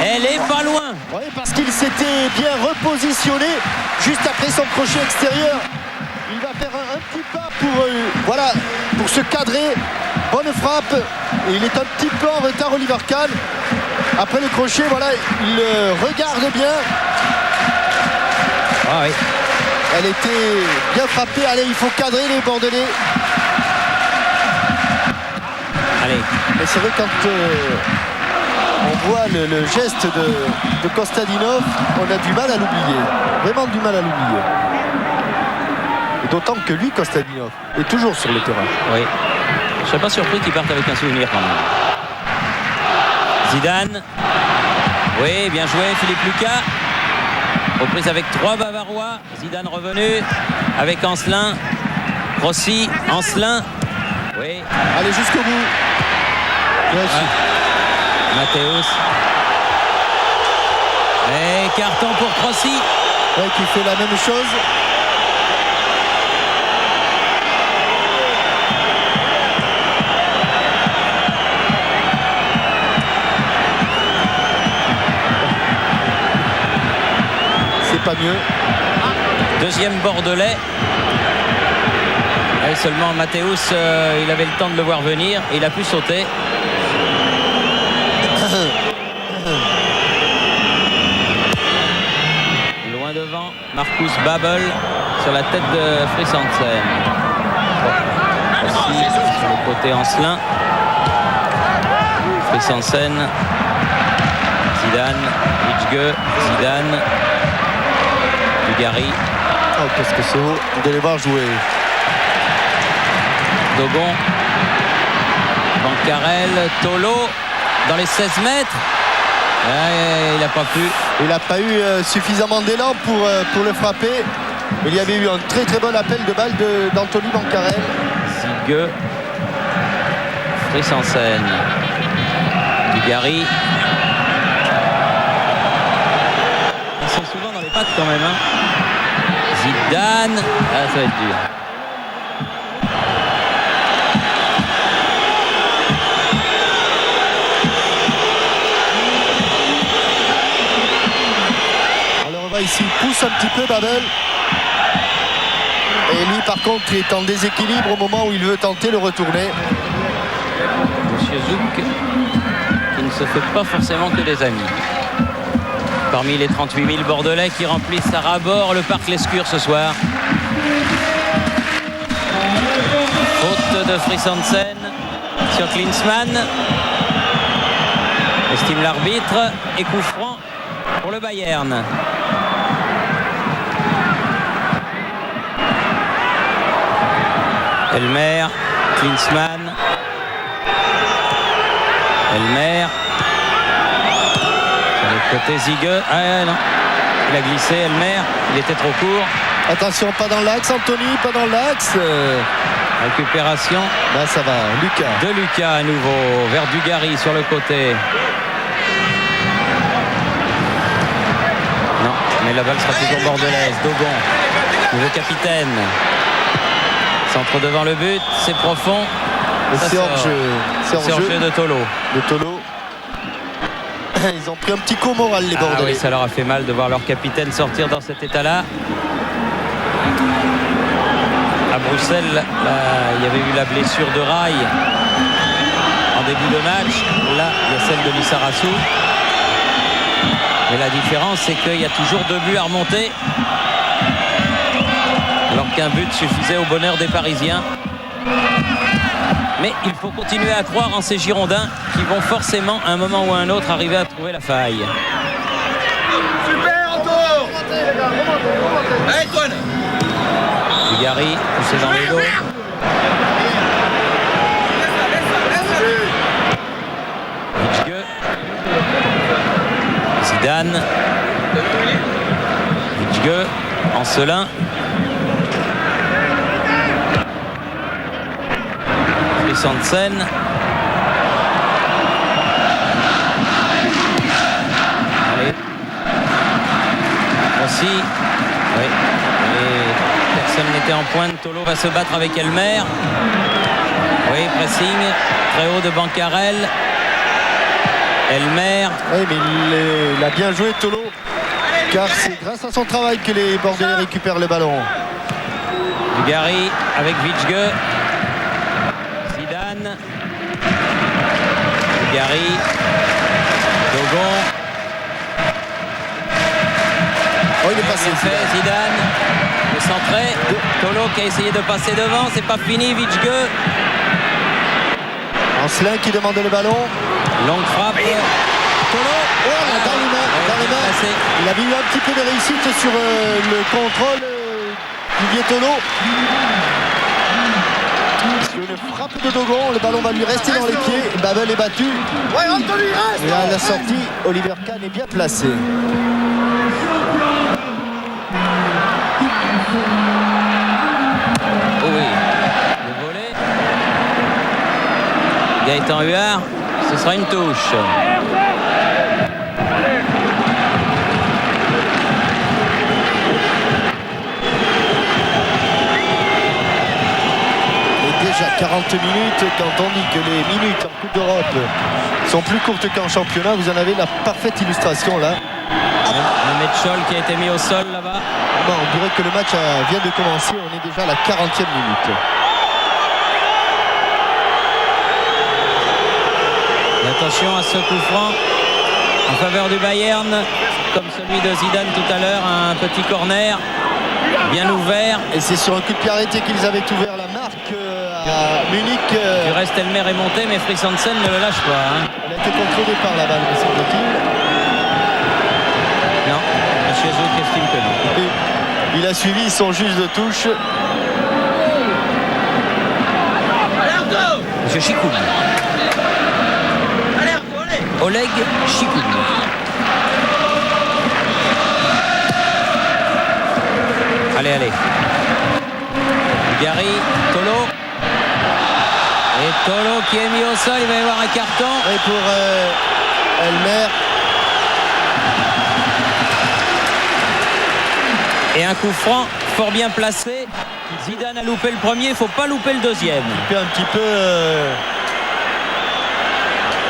Elle est pas loin. Oui, parce qu'il s'était bien repositionné juste après son crochet extérieur. Il va faire un petit pas pour se cadrer. Bonne frappe. Et il est un petit peu en retard, Oliver Kahn. Après le crochet, voilà, il regarde bien. Ah oui. Elle était bien frappée. Allez, il faut cadrer les Bordelais. Allez. Et c'est vrai quand on voit le geste de Kostadinov, on a du mal à l'oublier. Vraiment du mal à l'oublier. Et d'autant que lui, Kostadinov, est toujours sur le terrain. Oui. Je ne serais pas surpris qu'il parte avec un souvenir quand même. Zidane. Oui, bien joué, Philippe Lucas. Reprise avec 3 Bavarois. Zidane revenu avec Ancelin. Rossi, Ancelin. Oui. Allez, jusqu'au bout. Bien sûr. Mathéus. Et carton pour Rossi. Ouais, qui fait la même chose. C'est pas mieux. Deuxième Bordelais. Et seulement Mathéus, il avait le temps de le voir venir et il a pu sauter. Loin devant, Marcus Babel sur la tête de Frisansen. Aussi sur le côté Ancelin. Frisansen. Zidane. Witzke. Zidane. Dugarry. Oh, qu'est-ce que c'est beau de les voir jouer. Dogon. Bancarel. Tolo. Dans les 16 mètres. Il n'a pas pu. Il n'a pas eu suffisamment d'élan pour le frapper. Il y avait eu un très très bon appel de balle d'Anthony Bancarel. Zigue. Frisansen. Dugarry. Ils sont souvent dans les pattes quand même. Zidane. Ça va être dur. Ici, il pousse un petit peu Babel. Et lui, par contre, il est en déséquilibre au moment où il veut tenter le retourner. Monsieur Zouk, qui ne se fait pas forcément que des amis. Parmi les 38 000 Bordelais qui remplissent à ras-bord le parc Lescure ce soir. Faute de Frisansen sur Klinsmann. Estime l'arbitre. Et coup franc pour le Bayern. Elmer, Klinsmann, Elmer, sur le côté Zigue. Ah non, il a glissé Elmer, il était trop court. Attention, pas dans l'axe Anthony, pas dans l'axe. Récupération. Là ça va, Lucas. De Lucas à nouveau, vers Dugarry sur le côté. Non, mais la balle sera toujours bordelaise. Dogon, nouveau capitaine. Centre devant le but, c'est profond. C'est hors-jeu. C'est hors-jeu de Tolo. Ils ont pris un petit coup moral les Bordelais. Oui, ça leur a fait mal de voir leur capitaine sortir dans cet état-là. À Bruxelles, là, il y avait eu la blessure de Rai en début de match. Là, il y a celle de Lissarassou. Mais la différence, c'est qu'il y a toujours 2 buts à remonter. Alors qu'un but suffisait au bonheur des Parisiens. Mais il faut continuer à croire en ces Girondins qui vont forcément, à un moment ou à un autre, arriver à trouver la faille. Super, encore. Allez, Antoine. Dugarry, poussé dans les dos. Witzke. Zidane. Witzke. Ancelin. Frisansen. Allez. Aussi. Oui. Et personne n'était en pointe. Tolo va se battre avec Elmer. Oui, pressing. Très haut de Bancarel. Elmer. Oui, mais il a bien joué Tolo. Car c'est grâce à son travail que les Bordelais récupèrent le ballon. Dugarry avec Vichge. Zidane. Dugarry. Dogon. Oh, il est passé. Bien fait, Zidane. Le centré. Tolo qui a essayé de passer devant. C'est pas fini. Vichge. Ancelin qui demande le ballon. Longue frappe. Tolo. Oh, dans les mains. Passé. Il avait eu un petit peu de réussite sur le contrôle du Tolo. Sur une frappe de Dogon, le ballon va lui rester dans les pieds. Babel est battu. Et à la sortie, Oliver Kahn est bien placé. Oh oui. Le volet. Gaëtan Huard. Ce sera une touche. Déjà 40 minutes, quand on dit que les minutes en Coupe d'Europe sont plus courtes qu'en championnat, vous en avez la parfaite illustration là. Le Metchol qui a été mis au sol là-bas. Bon, on dirait que le match vient de commencer, on est déjà à la 40e minute. Attention à ce coup franc en faveur du Bayern, comme celui de Zidane tout à l'heure, un petit corner bien ouvert. Et c'est sur un coup de pied arrêté qu'ils avaient ouvert la marque à Munich. Du reste, Elmer est monté, mais Fritz Hansen ne le lâche pas. Hein. Elle a été contrôlée par la balle, me semble-t-il. Non, M. Zouk estime que non. Et il a suivi son juge de touche. M. Chikoun. Oleg Chikoun. Allez. Dugarry, Tolo. Et Tolo qui est mis au sol, il va y avoir un carton. Et pour Elmer. Et un coup franc fort bien placé. Zidane a loupé le premier, il ne faut pas louper le deuxième. Il fait un petit peu...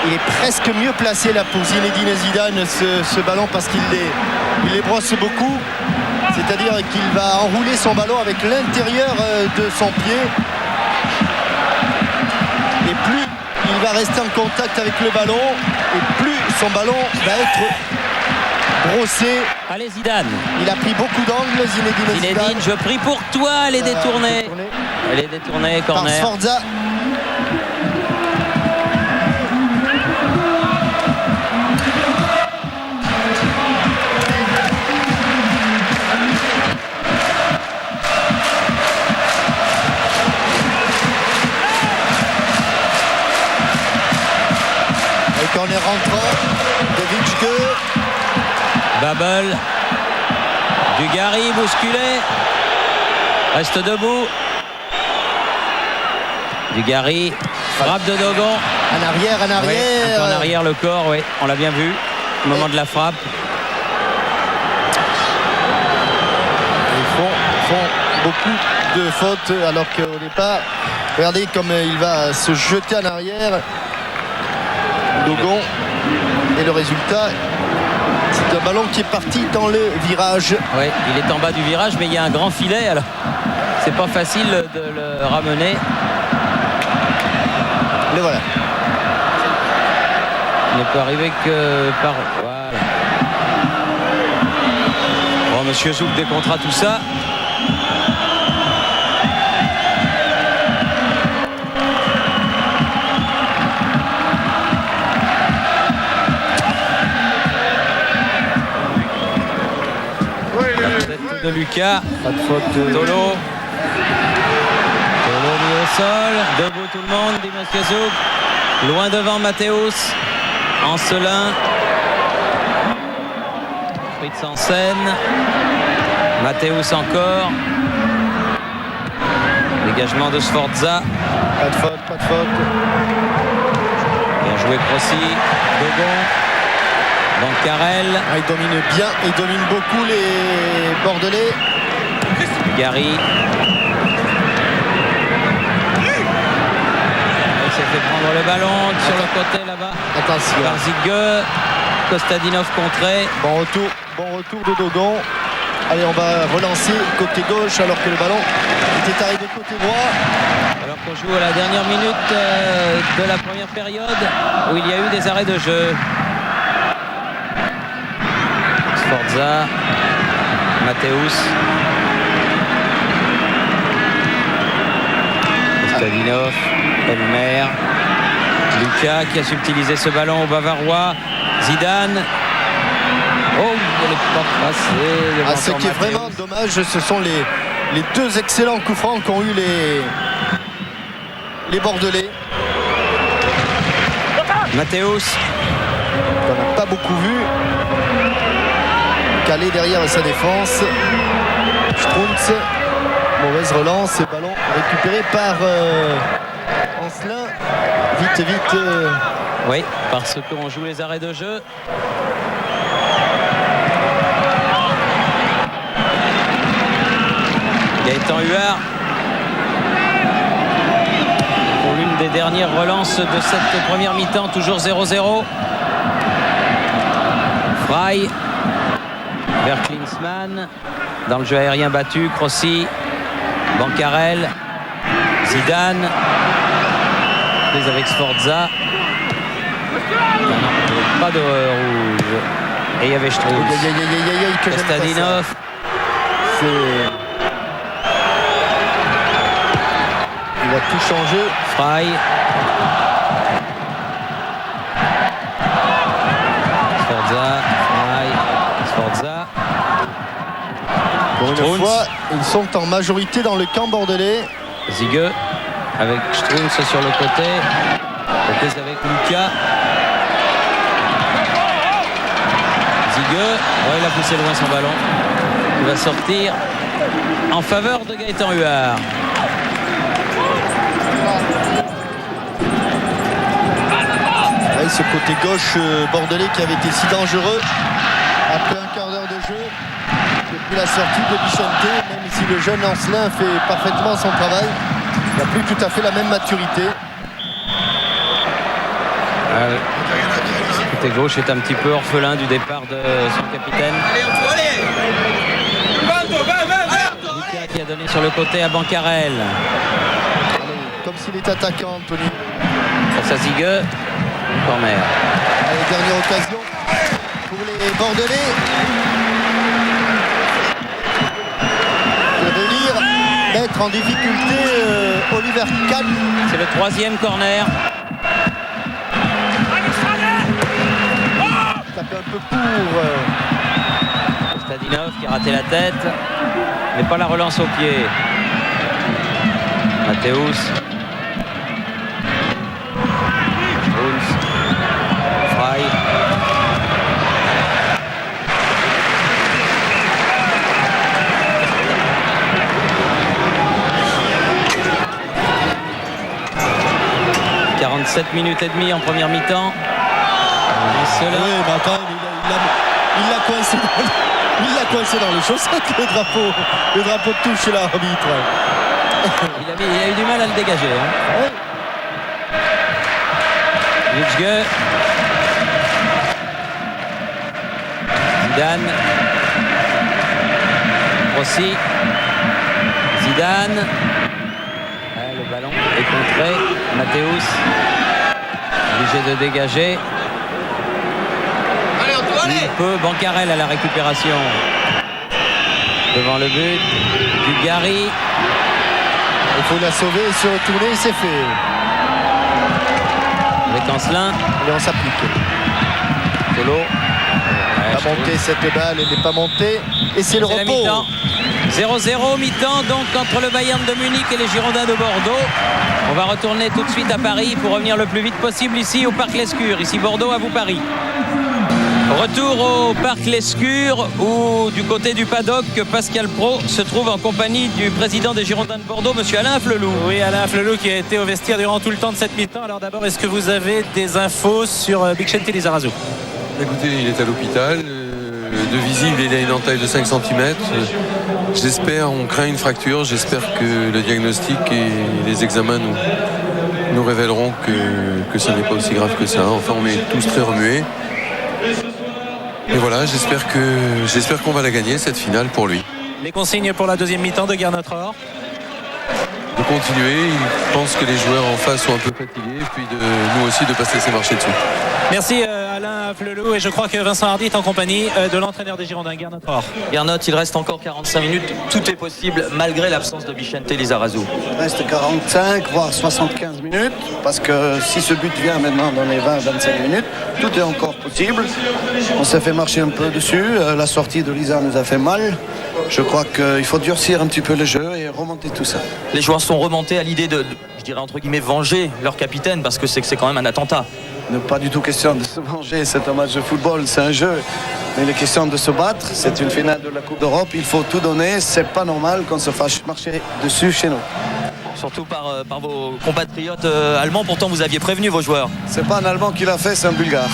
Il est presque mieux placé là pour Zinedine Zidane ce ballon parce qu'il les brosse beaucoup. C'est-à-dire qu'il va enrouler son ballon avec l'intérieur de son pied. Et plus il va rester en contact avec le ballon, et plus son ballon va être brossé. Allez Zidane. Il a pris beaucoup d'angles, Zinedine Zidane. Je prie pour toi, elle est détournée. Elle est détournée, Par corner. Sforza. Corner rentrant de Vichge. Babel. Dugarry bousculé. Reste debout. Dugarry. Frappe de Dogon. En arrière. Oui, un peu en arrière le corps, oui. On l'a bien vu. Au moment de la frappe. Ils font beaucoup de fautes alors qu'au départ, regardez comme il va se jeter en arrière. Dogon, et le résultat, c'est un ballon qui est parti dans le virage. Oui, il est en bas du virage, mais il y a un grand filet, alors c'est pas facile de le ramener. Le voilà. Il ne peut arriver que par... Voilà. Bon, Monsieur Zouk décomptera tout ça. De Lucas, Pas de faute. Tolo mis au sol, debout tout le monde, dit Monsieur Zouk. Loin devant Mathéus, Ancelin, Fritz Hansen, Mathéus encore. Dégagement de Sforza. Pas de faute. Bien joué Crossi, Dogon. Bancarel. Il domine bien, il domine beaucoup les Bordelais. Gary. Il s'est fait prendre le ballon sur le côté là-bas. Attention. Par Zigge. Kostadinov contré. Bon retour de Dogon. Allez, on va relancer côté gauche alors que le ballon était arrivé côté droit. Alors qu'on joue à la dernière minute de la première période où il y a eu des arrêts de jeu. Sforza, Mateusz, Stadinov, Elmer, Lucas qui a subtilisé ce ballon au Bavarois, Zidane. Oh, il n'est pas passé. Ce qui est vraiment dommage, ce sont les deux excellents coups francs qu'ont eu les Bordelais. Mateusz. On n'a pas beaucoup vu. Calé derrière sa défense. Strunz. Mauvaise relance. Ballon récupéré par Ancelin. Vite. Oui, parce qu'on joue les arrêts de jeu. Gaëtan Huard pour l'une des dernières relances de cette première mi-temps, toujours 0-0. Frey vers Klinsmann dans le jeu aérien battu, Crossi, Bancarel, Zidane prise avec Sforza. Non, pas de rouge et il y avait Strauss, Stadinov. Il va tout changer. Frey. Sforza. Pour une fois, ils sont en majorité dans le camp bordelais. Zigueux avec Strunz sur le côté. Reprise avec Lucas. Zigueux. Oh, il a poussé loin son ballon. Il va sortir en faveur de Gaëtan Huard. Ce côté gauche bordelais qui avait été si dangereux après un quart d'heure de jeu. Depuis la sortie de Bichente, même si le jeune Ancelin fait parfaitement son travail, il n'a plus tout à fait la même maturité. Le côté gauche est un petit peu orphelin du départ de son capitaine. Lucas qui a donné sur le côté à Bancarel. Comme s'il est attaquant, Anthony. Face à Zigueux. Corner. Allez, dernière occasion pour les Bordelais de venir mettre en difficulté Oliver Kahn. C'est le troisième corner. Ça fait un peu pour Stadinov qui a raté la tête, mais pas la relance au pied. Mateusz. Frey. « 47 minutes et demie en première mi-temps. » Oui, mais attends, il l'a coincé dans les chaussettes, le drapeau de touche l'arbitre. Il a eu du mal à le dégager. Hein. Lutschke. Zidane. Rossi. Zidane. Le ballon est contré. Mateusz. Obligé de dégager. Il peut. Bancarel à la récupération. Devant le but. Dugarry. Il faut la sauver et se retourner, c'est fait. Avec Ancelin. Allez, on s'applique. Tolo. Pas monté cette balle, elle n'est pas montée. Et c'est le repos. 0-0 mi-temps donc entre le Bayern de Munich et les Girondins de Bordeaux. On va retourner tout de suite à Paris pour revenir le plus vite possible ici au Parc Lescure. Ici Bordeaux, à vous Paris. Retour au Parc Lescure où du côté du paddock, Pascal Praud se trouve en compagnie du président des Girondins de Bordeaux, monsieur Alain Afflelou. Oui, Alain Afflelou qui a été au vestiaire durant tout le temps de cette mi-temps. Alors d'abord, est-ce que vous avez des infos sur Bichente Lizarazu? Écoutez, il est à l'hôpital. De visible, il a une entaille de 5 cm. J'espère, on craint une fracture. J'espère que le diagnostic et les examens nous révéleront que ça n'est pas aussi grave que ça. Enfin, on est tous très remués. Et voilà, j'espère qu'on va la gagner cette finale pour lui. Les consignes pour la deuxième mi-temps de Gernot Rohr. De continuer, il pense que les joueurs en face sont un peu fatigués, et puis de nous aussi de pas se laisser marcher dessus. Merci Alain Flelou, et je crois que Vincent Hardy est en compagnie de l'entraîneur des Girondins, Gernot Rohr. Gernot, il reste encore 45 minutes. Tout est possible malgré l'absence de Vicente Lizarazu. Il reste 45 voire 75 minutes parce que si ce but vient maintenant dans les 20-25 minutes, tout est encore possible. On s'est fait marcher un peu dessus. La sortie de Lisa nous a fait mal. Je crois qu'il faut durcir un petit peu le jeu et remonter tout ça. Les joueurs sont remontés à l'idée de, je dirais entre guillemets, venger leur capitaine parce que c'est quand même un attentat. Pas du tout question de se venger, c'est un match de football, c'est un jeu. Mais il est question de se battre, c'est une finale de la Coupe d'Europe, il faut tout donner, c'est pas normal qu'on se fasse marcher dessus chez nous. Surtout par vos compatriotes allemands, pourtant vous aviez prévenu vos joueurs. C'est pas un Allemand qui l'a fait, c'est un Bulgare.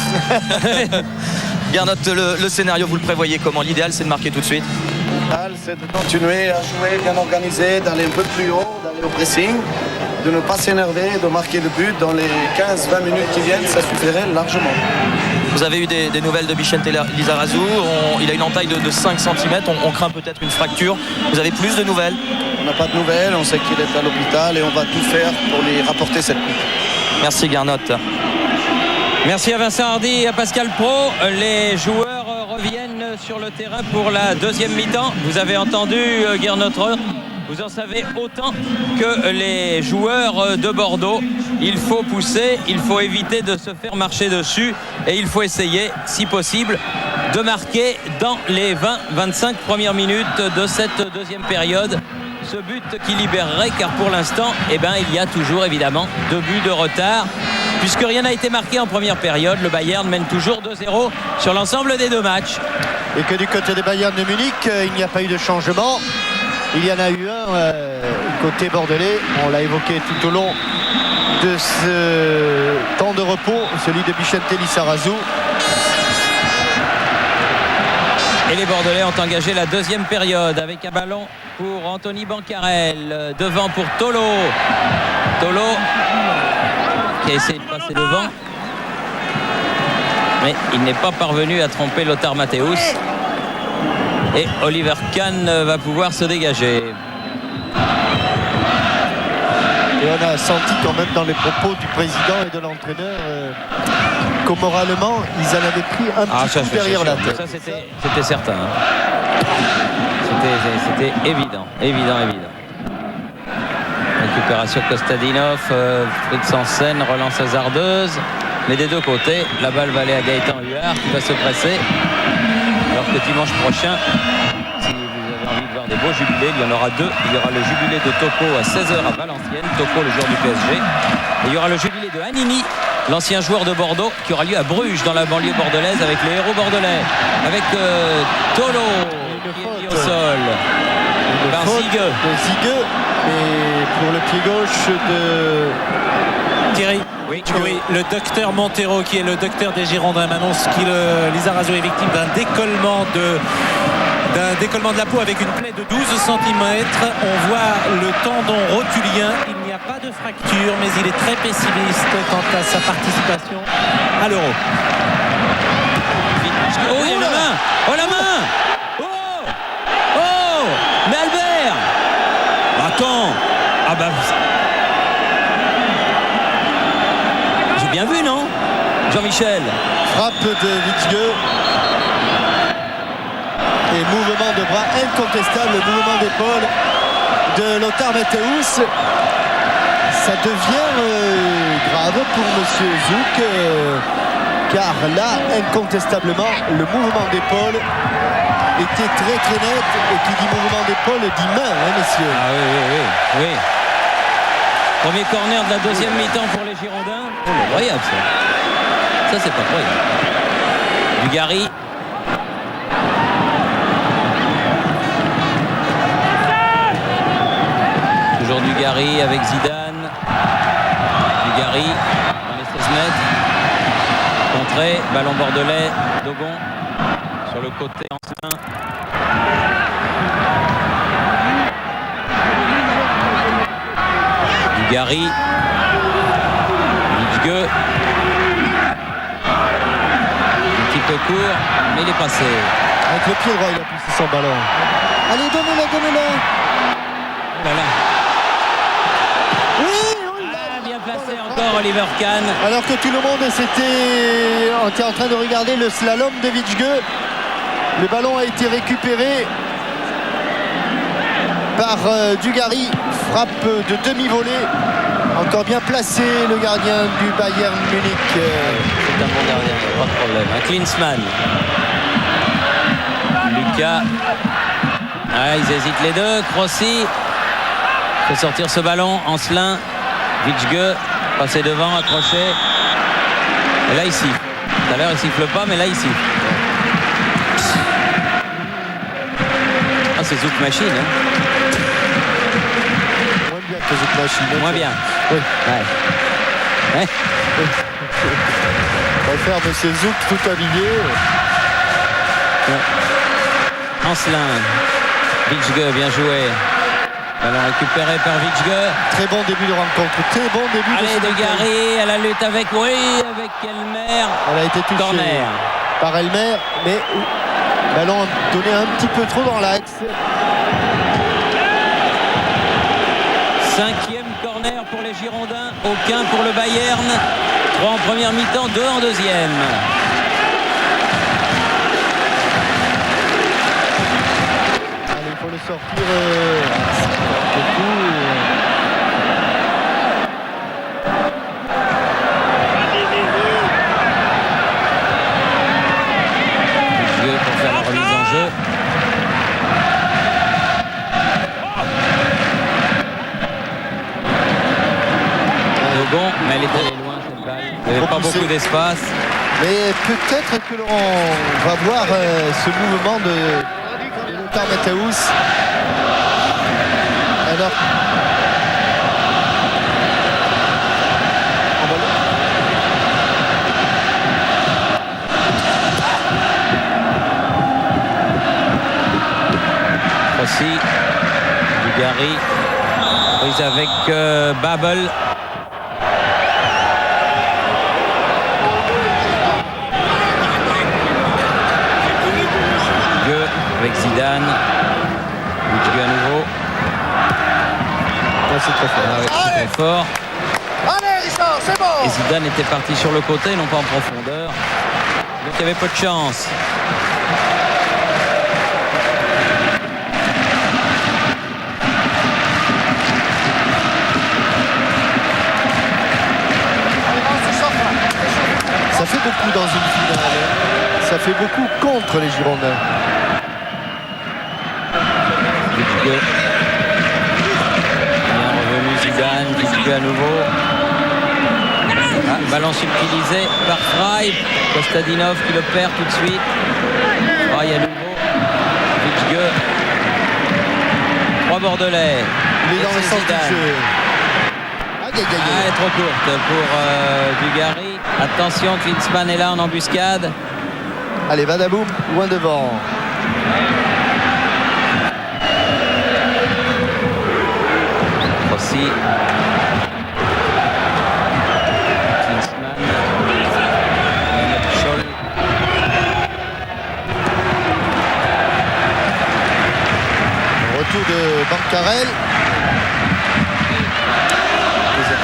Gernot, le scénario, vous le prévoyez comment? L'idéal, c'est de marquer tout de suite. L'idéal, c'est de continuer à jouer bien organisé, d'aller un peu plus haut, d'aller au pressing, de ne pas s'énerver, de marquer le but dans les 15-20 minutes qui viennent, ça suffirait largement. Vous avez eu des nouvelles de Vicente Lizarazu, il a une entaille de 5 cm, on craint peut-être une fracture. Vous avez plus de nouvelles? On n'a pas de nouvelles, on sait qu'il est à l'hôpital et on va tout faire pour lui rapporter cette coupe. Merci Gernot. Merci à Vincent Hardy et à Pascal Pro. Les joueurs reviennent sur le terrain pour la deuxième mi-temps. Vous avez entendu Gernot Rohr. Vous en savez autant que les joueurs de Bordeaux. Il faut pousser, il faut éviter de se faire marcher dessus et il faut essayer, si possible, de marquer dans les 20-25 premières minutes de cette deuxième période. Ce but qui libérerait, car pour l'instant, il y a toujours évidemment 2 buts de retard. Puisque rien n'a été marqué en première période, le Bayern mène toujours 2-0 sur l'ensemble des 2 matchs. Et que du côté des Bayern de Munich, il n'y a pas eu de changement. Il y en a eu un côté bordelais, on l'a évoqué tout au long de ce temps de repos, celui de Vicente Lizarazu. Et les Bordelais ont engagé la deuxième période avec un ballon pour Anthony Bancarel, devant pour Tolo. Tolo qui a essayé de passer devant, mais il n'est pas parvenu à tromper Lothar Matthäus. Et Oliver Kahn va pouvoir se dégager. Et on a senti quand même dans les propos du président et de l'entraîneur qu'au moralement, ils en avaient pris un petit coup derrière la tête. Ça, c'était certain. C'était évident. Récupération Kostadinov, Fritz Hansen, relance hasardeuse. Mais des deux côtés, la balle va aller à Gaëtan Huard qui va se presser. Alors que dimanche prochain, si vous avez envie de voir des beaux jubilés, il y en aura 2. Il y aura le jubilé de Toko à 16h à Valenciennes, Toko le joueur du PSG. Et il y aura le jubilé de Hanini, l'ancien joueur de Bordeaux, qui aura lieu à Bruges dans la banlieue bordelaise avec les héros bordelais. Avec Tolo qui est mis au sol. Par Zigueux. Et pour le pied gauche de Thierry. Oui, le docteur Montero, qui est le docteur des Girondins, m'annonce qu'il Lizarazu est victime d'un décollement de la peau avec une plaie de 12 cm. On voit le tendon rotulien. Il n'y a pas de fracture, mais il est très pessimiste quant à sa participation à l'Euro. Oh, il y a la main. Oh, la main. Oh, mais Albert. Attends. J'ai bien vu, non, Jean-Michel? frappe de Witzke. Et mouvement de bras incontestable, mouvement d'épaule de Lothar Matthäus. Ça devient grave pour Monsieur Zouk, car là, incontestablement, le mouvement d'épaule était très très net. Et qui dit mouvement d'épaule dit main, messieurs. Ah oui. Premier corner de la deuxième mi-temps pour les Girondins. Oh, incroyable ça. Ça, c'est pas croyable. Dugarry. Toujours Dugarry avec Zidane. Dugarry dans les 16 mètres. Contré, ballon bordelais. Dogon sur le côté ancien. Dugarry. Witzke. Un petit peu court, mais il est passé. Avec le pied droit, il a poussé son ballon. Allez, donnez-le. Voilà. Oui, Bien placé encore Oliver Kahn. alors que tout le monde était en train de regarder le slalom de Vichge. Le ballon a été récupéré par Dugarry. Frappe de demi-volée. Encore bien placé le gardien du Bayern Munich. C'est un bon gardien, pas de problème. Klinsmann. Lucas. Ils hésitent les deux. Crossi fait sortir ce ballon. Ancelin. Vichge. Passé devant, accroché. Et là, il siffle. Tout à l'heure, il siffle pas, mais là, il siffle. Ah, c'est Zouk Machine. Moins bien que Zouk Machine. Moins bien. Oui. Ouais. On va faire Monsieur Zouk tout habillé. Ancelin. Vichge, bien joué. Ballon récupéré par Vichge. Très bon début de rencontre. Très bon début de Allez, cette Dugarry à la lutte avec Elmer. Elle a été touchée Corner. par Elmer, mais ballon donné un petit peu trop dans l'axe. 5e corner pour les Girondins, aucun pour le Bayern. 3 en première mi-temps, 2 en deuxième. Allez, il faut le sortir. Vichge pour faire la remise en jeu. Bon, mais elle est allée loin cette balle. Il n'y avait pas beaucoup d'espace. Mais peut-être que l'on va voir ce mouvement de Lothar Matthäus. Alors, Aussi, Dugarry prise avec Babel. Avec Zidane. Vichge à nouveau. c'est très fort. Ah ouais, c'est très fort. Allez, Richard, c'est bon. Et Zidane était parti sur le côté, non pas en profondeur. Donc il y avait peu de chance. Ça fait beaucoup dans une finale. Ça fait beaucoup contre les Girondins. Vichge. Bien revenu Zidane, Vichge à nouveau. Ballon subtilisé par Frey. Kostadinov qui le perd tout de suite. Frey à nouveau. Vichge. 3 Bordelais. Il est dans le sens du jeu. Trop courte pour Dugarry. Attention, Klinsmann est là en embuscade. Allez, Vadaboum, loin devant. Aussi. Klinsmann. Scholl. Retour de Bancarel.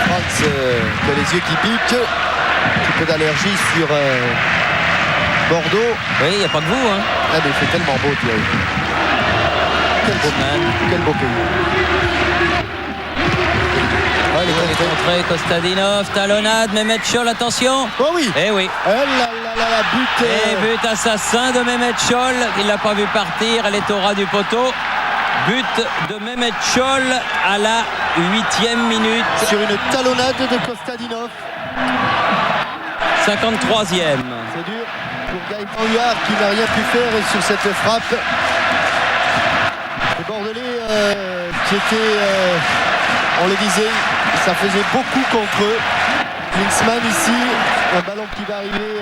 Franz qui a les yeux qui piquent. Un petit peu d'allergie sur Bordeaux. Oui, il n'y a pas que vous. Hein. Ah, mais il fait tellement beau, Thierry. Quel beau pays. Ah, les Contré, Kostadinov, talonnade, Mehmet Scholl, attention. Oh oui. Eh oui. Oh là là là là, but. Et but assassin de Mehmet Scholl. Il l'a pas vu partir, elle est au ras du poteau. But de Mehmet Scholl à la 8e minute. Sur une talonnade de Kostadinov. 53e. C'est dur pour Gaëtan Huard qui n'a rien pu faire sur cette frappe. Les Bordelais qui étaient, on le disait, ça faisait beaucoup contre eux. Klinsmann ici, un ballon qui va arriver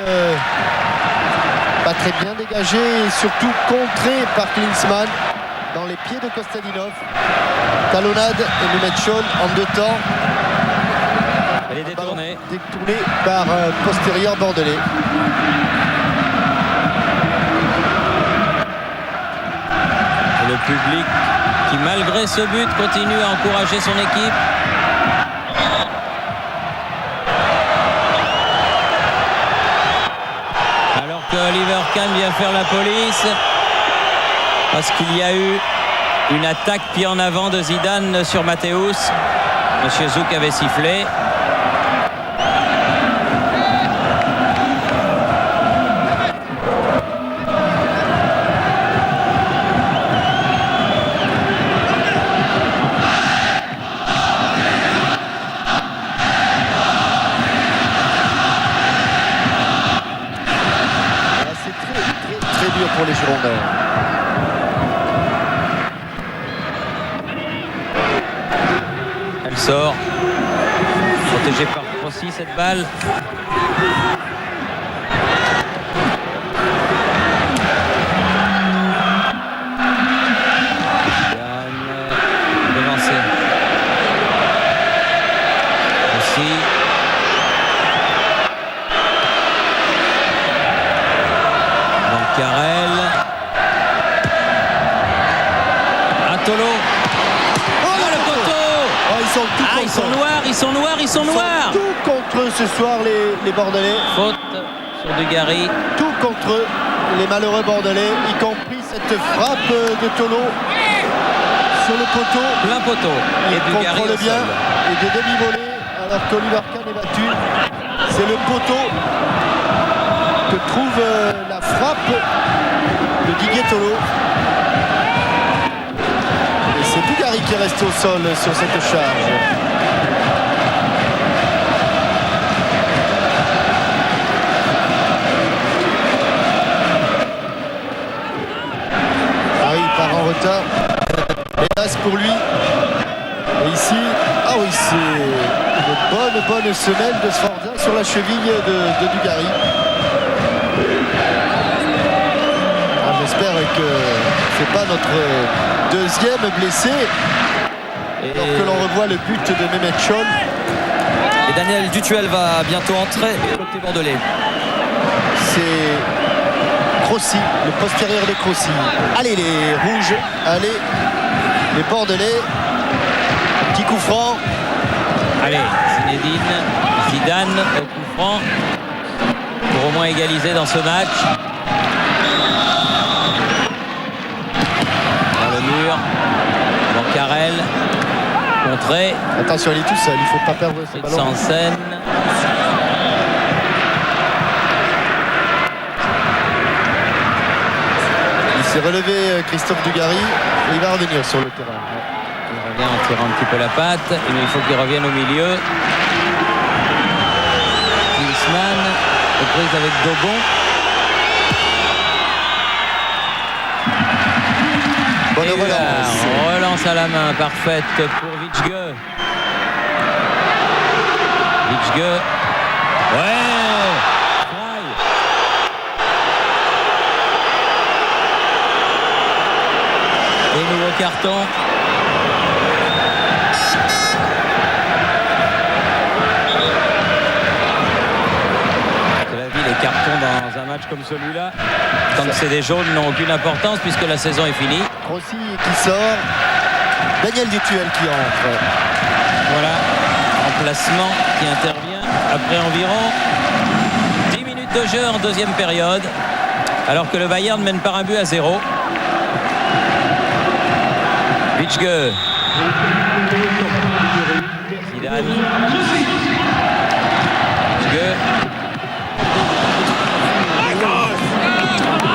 pas très bien dégagé et surtout contré par Klinsmann dans les pieds de Kostadinov. Talonnade et Mehmet Scholl en 2 temps. Elle est détournée. Détourné par postérieur bordelais. le public qui, malgré ce but, continue à encourager son équipe. Alors que Oliver Kahn vient faire la police parce qu'il y a eu une attaque pied en avant de Zidane sur Matthäus. Monsieur Zouk avait sifflé. Très dur pour les Girondins. Elle sort. Protégée par Rossi cette balle. Devancé. Rossi. Carrel. Atolo. Oh, le poteau. Oh, ils sont tout contre. Ils sont noirs. Ils sont tout contre eux ce soir, les Bordelais. Faute sur Dugarry. Tout contre eux, les malheureux Bordelais, y compris cette frappe de Tolo sur le poteau. Plein poteau. Il Dugarry contrôle au bien sol. et de demi-volée alors qu'Oliver Kahn est battu. C'est le poteau que trouve la frappe de Didier Tolo. Et c'est Dugarry qui est resté au sol sur cette charge. Paris part en retard. Hélas pour lui. Et ici, ah oui, c'est une bonne semelle de Sforza sur la cheville de Dugarry. J'espère que c'est pas notre deuxième blessé. Alors que l'on revoit le but de Mehmet Scholl. Et Daniel Dutuel va bientôt entrer côté bordelais. C'est Crossi, le postérieur de Crossi. Allez les rouges, allez les bordelais. Petit coup franc. Allez, Zidane au coup franc pour au moins égaliser dans ce match. Dans le mur, dans Carrel, contré. Attention, il est tout seul, il ne faut pas perdre ce ballon. Sans scène. Il s'est relevé Christophe Dugarry et il va revenir sur le terrain. Il revient en tirant un petit peu la patte, mais il faut qu'il revienne au milieu. Klinsmann, reprise avec Dogon. Bonne relance à la main, parfaite pour Witschge. Witschge. Ouais. Et nouveau carton. Les cartons dans un match comme celui-là, tant que c'est des jaunes, n'ont aucune importance puisque la saison est finie. Crossi qui sort, Daniel Dutuel qui entre. Voilà, remplacement qui intervient après environ 10 minutes de jeu en deuxième période, alors que le Bayern mène par un but à 0. Witschge. Zidane. Witschge.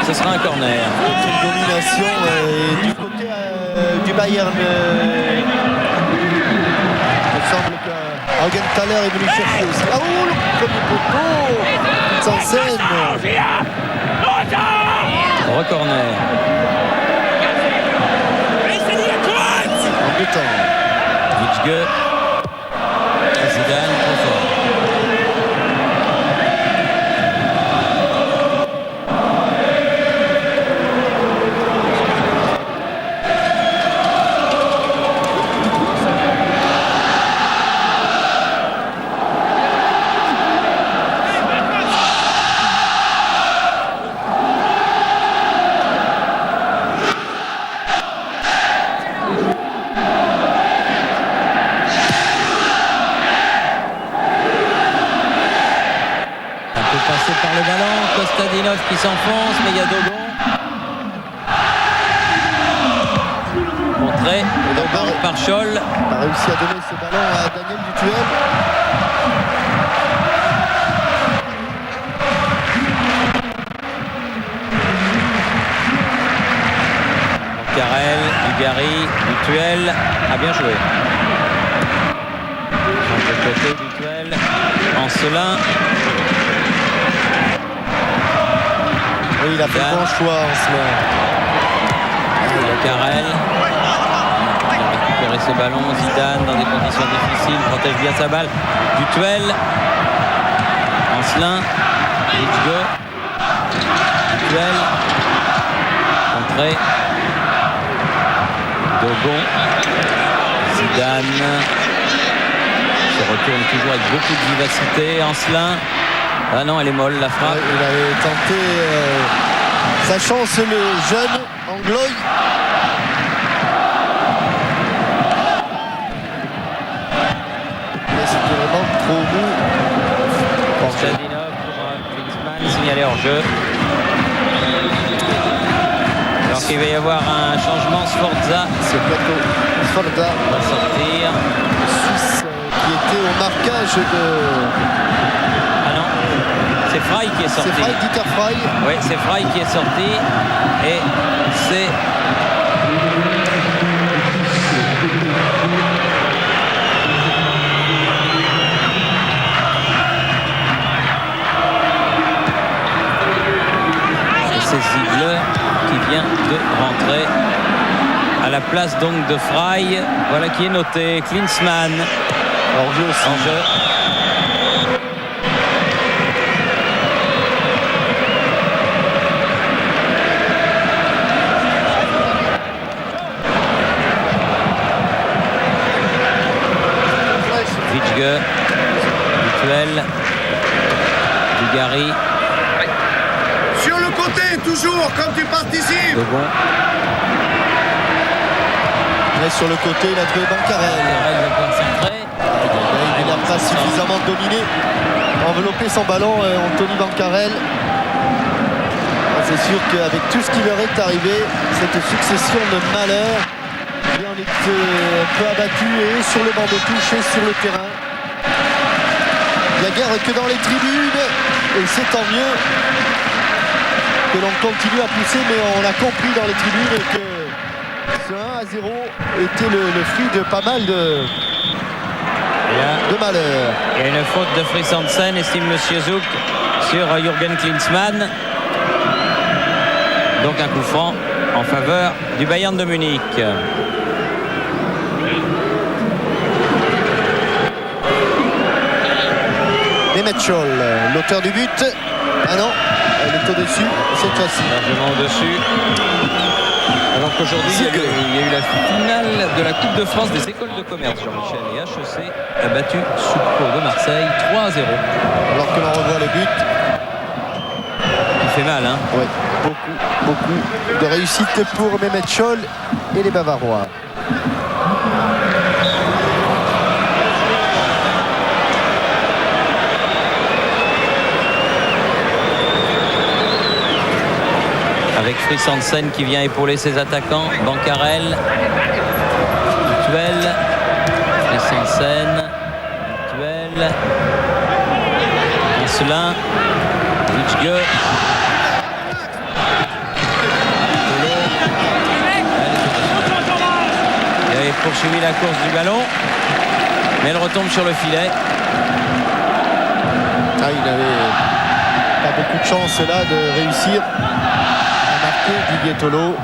Ce sera un corner. Une domination du côté du Bayern. Il me semble que Augenthaler est venu chercher aussi. Ah oh, le premier poteau sans scène. Recorner. En deux temps. Witschge. Zidane trop fort. ballon. Kostadinov qui s'enfonce, mais il y a Dogon. Contré par Scholl. A réussi à donner ce ballon à Daniel Dutuel. Carrel, Dugarry, Dutuel a bien joué. Change de côté, Dutuel. Ancelin. Oui, il a fait le bon choix en ce moment. Carrel. Il a récupéré ce ballon. Zidane dans des conditions difficiles. Protège bien sa balle. Dutuel. Ancelin. Hitchgo. Dutuel. Contré. Dogon. Zidane se retourne toujours avec beaucoup de vivacité. Ancelin. Ah non, elle est molle la frappe. Ouais, il avait tenté sa chance, le jeune Angloy. Mais c'était vraiment trop mou. Kostadinov pour Klinsmann, signalé hors jeu. Alors qu'il va y avoir un changement, Sforza Ce plateau, Sforza va sortir. Suisse qui était au marquage de... Ah non, c'est Frey qui est sorti. C'est Frey, Dieter Frey. Oui, c'est Frey qui est sorti. Et c'est... c'est Ziegler qui vient de rentrer à la place donc de Frey. Voilà qui est noté. Klinsmann En jeu aussi. en jeu. Vitge, Dutuel, Dugarry. Sur le côté, toujours, comme tu participes. Dogon. Mais sur le côté, il a trouvé Bancarel. Carrel va concentrer. Il n'a pas suffisamment dominé, enveloppé son ballon, Anthony Bancarel. C'est sûr qu'avec tout ce qui leur est arrivé, cette succession de malheurs, on est un peu abattu et sur le banc de touche et sur le terrain. Il n'y a guère que dans les tribunes, et c'est tant mieux que l'on continue à pousser, mais on a compris dans les tribunes que ce 1-0 était le fruit de pas mal de malheurs. Il y a une faute de Fritz Hansen, estime Monsieur Zouk, sur Jürgen Klinsmann. Donc un coup franc en faveur du Bayern de Munich. Mehmet Scholl, l'auteur du but. Ah non, elle est au-dessus cette fois-ci. Largement au-dessus. Alors qu'aujourd'hui, il y a eu la finale de la Coupe de France des écoles de commerce, Jean-Michel, et HEC a battu Soupco de Marseille 3-0. Alors que l'on revoit le but. Il fait mal, hein? Oui, beaucoup de réussite pour Mehmet Scholl et les Bavarois. Avec Fritz Hansen qui vient épauler ses attaquants. Bancarel, Dutuel, Fritz Hansen, Dutuel, Ancelin, Vitge. Il avait poursuivi la course du ballon, mais elle retombe sur le filet. Ah, il n'avait pas beaucoup de chance là de réussir à marquer Didier Tolo.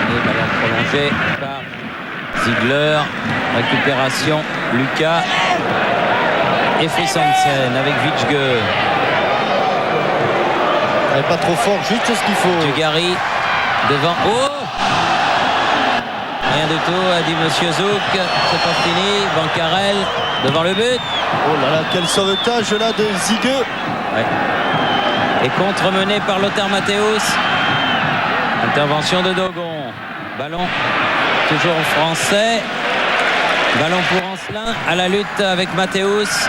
Et ballon prolongé par Ziegler. Récupération, Lucas et Fritz Hansen avec Vitge. Pas trop fort, juste ce qu'il faut. Dugarry devant. Oh, rien du tout, a dit Monsieur Zouk. C'est pas fini. Bancarel devant le but. Oh là là, quel sauvetage là de Ziege. Ouais. Et contre-mené par Lothar Matthäus. Intervention de Dogon. Ballon toujours français. Ballon pour Ancelin à la lutte avec Mathéus.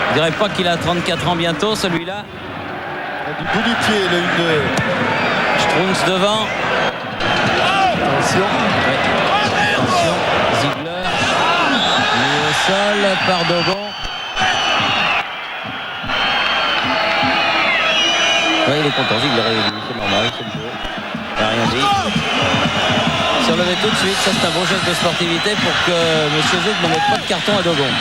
Je dirais pas qu'il a 34 ans bientôt celui-là. Du bout du pied, le 1-2. Strunz devant. Attention. Ouais. Attention. Ziegler. Mis au sol par Dogon. Oui, il est content. Ziegler, c'est normal. C'est le jeu. Il n'a rien dit. Se relever tout de suite. Ça, c'est un bon geste de sportivité pour que M. Zouk ne mette pas de carton à Dogon.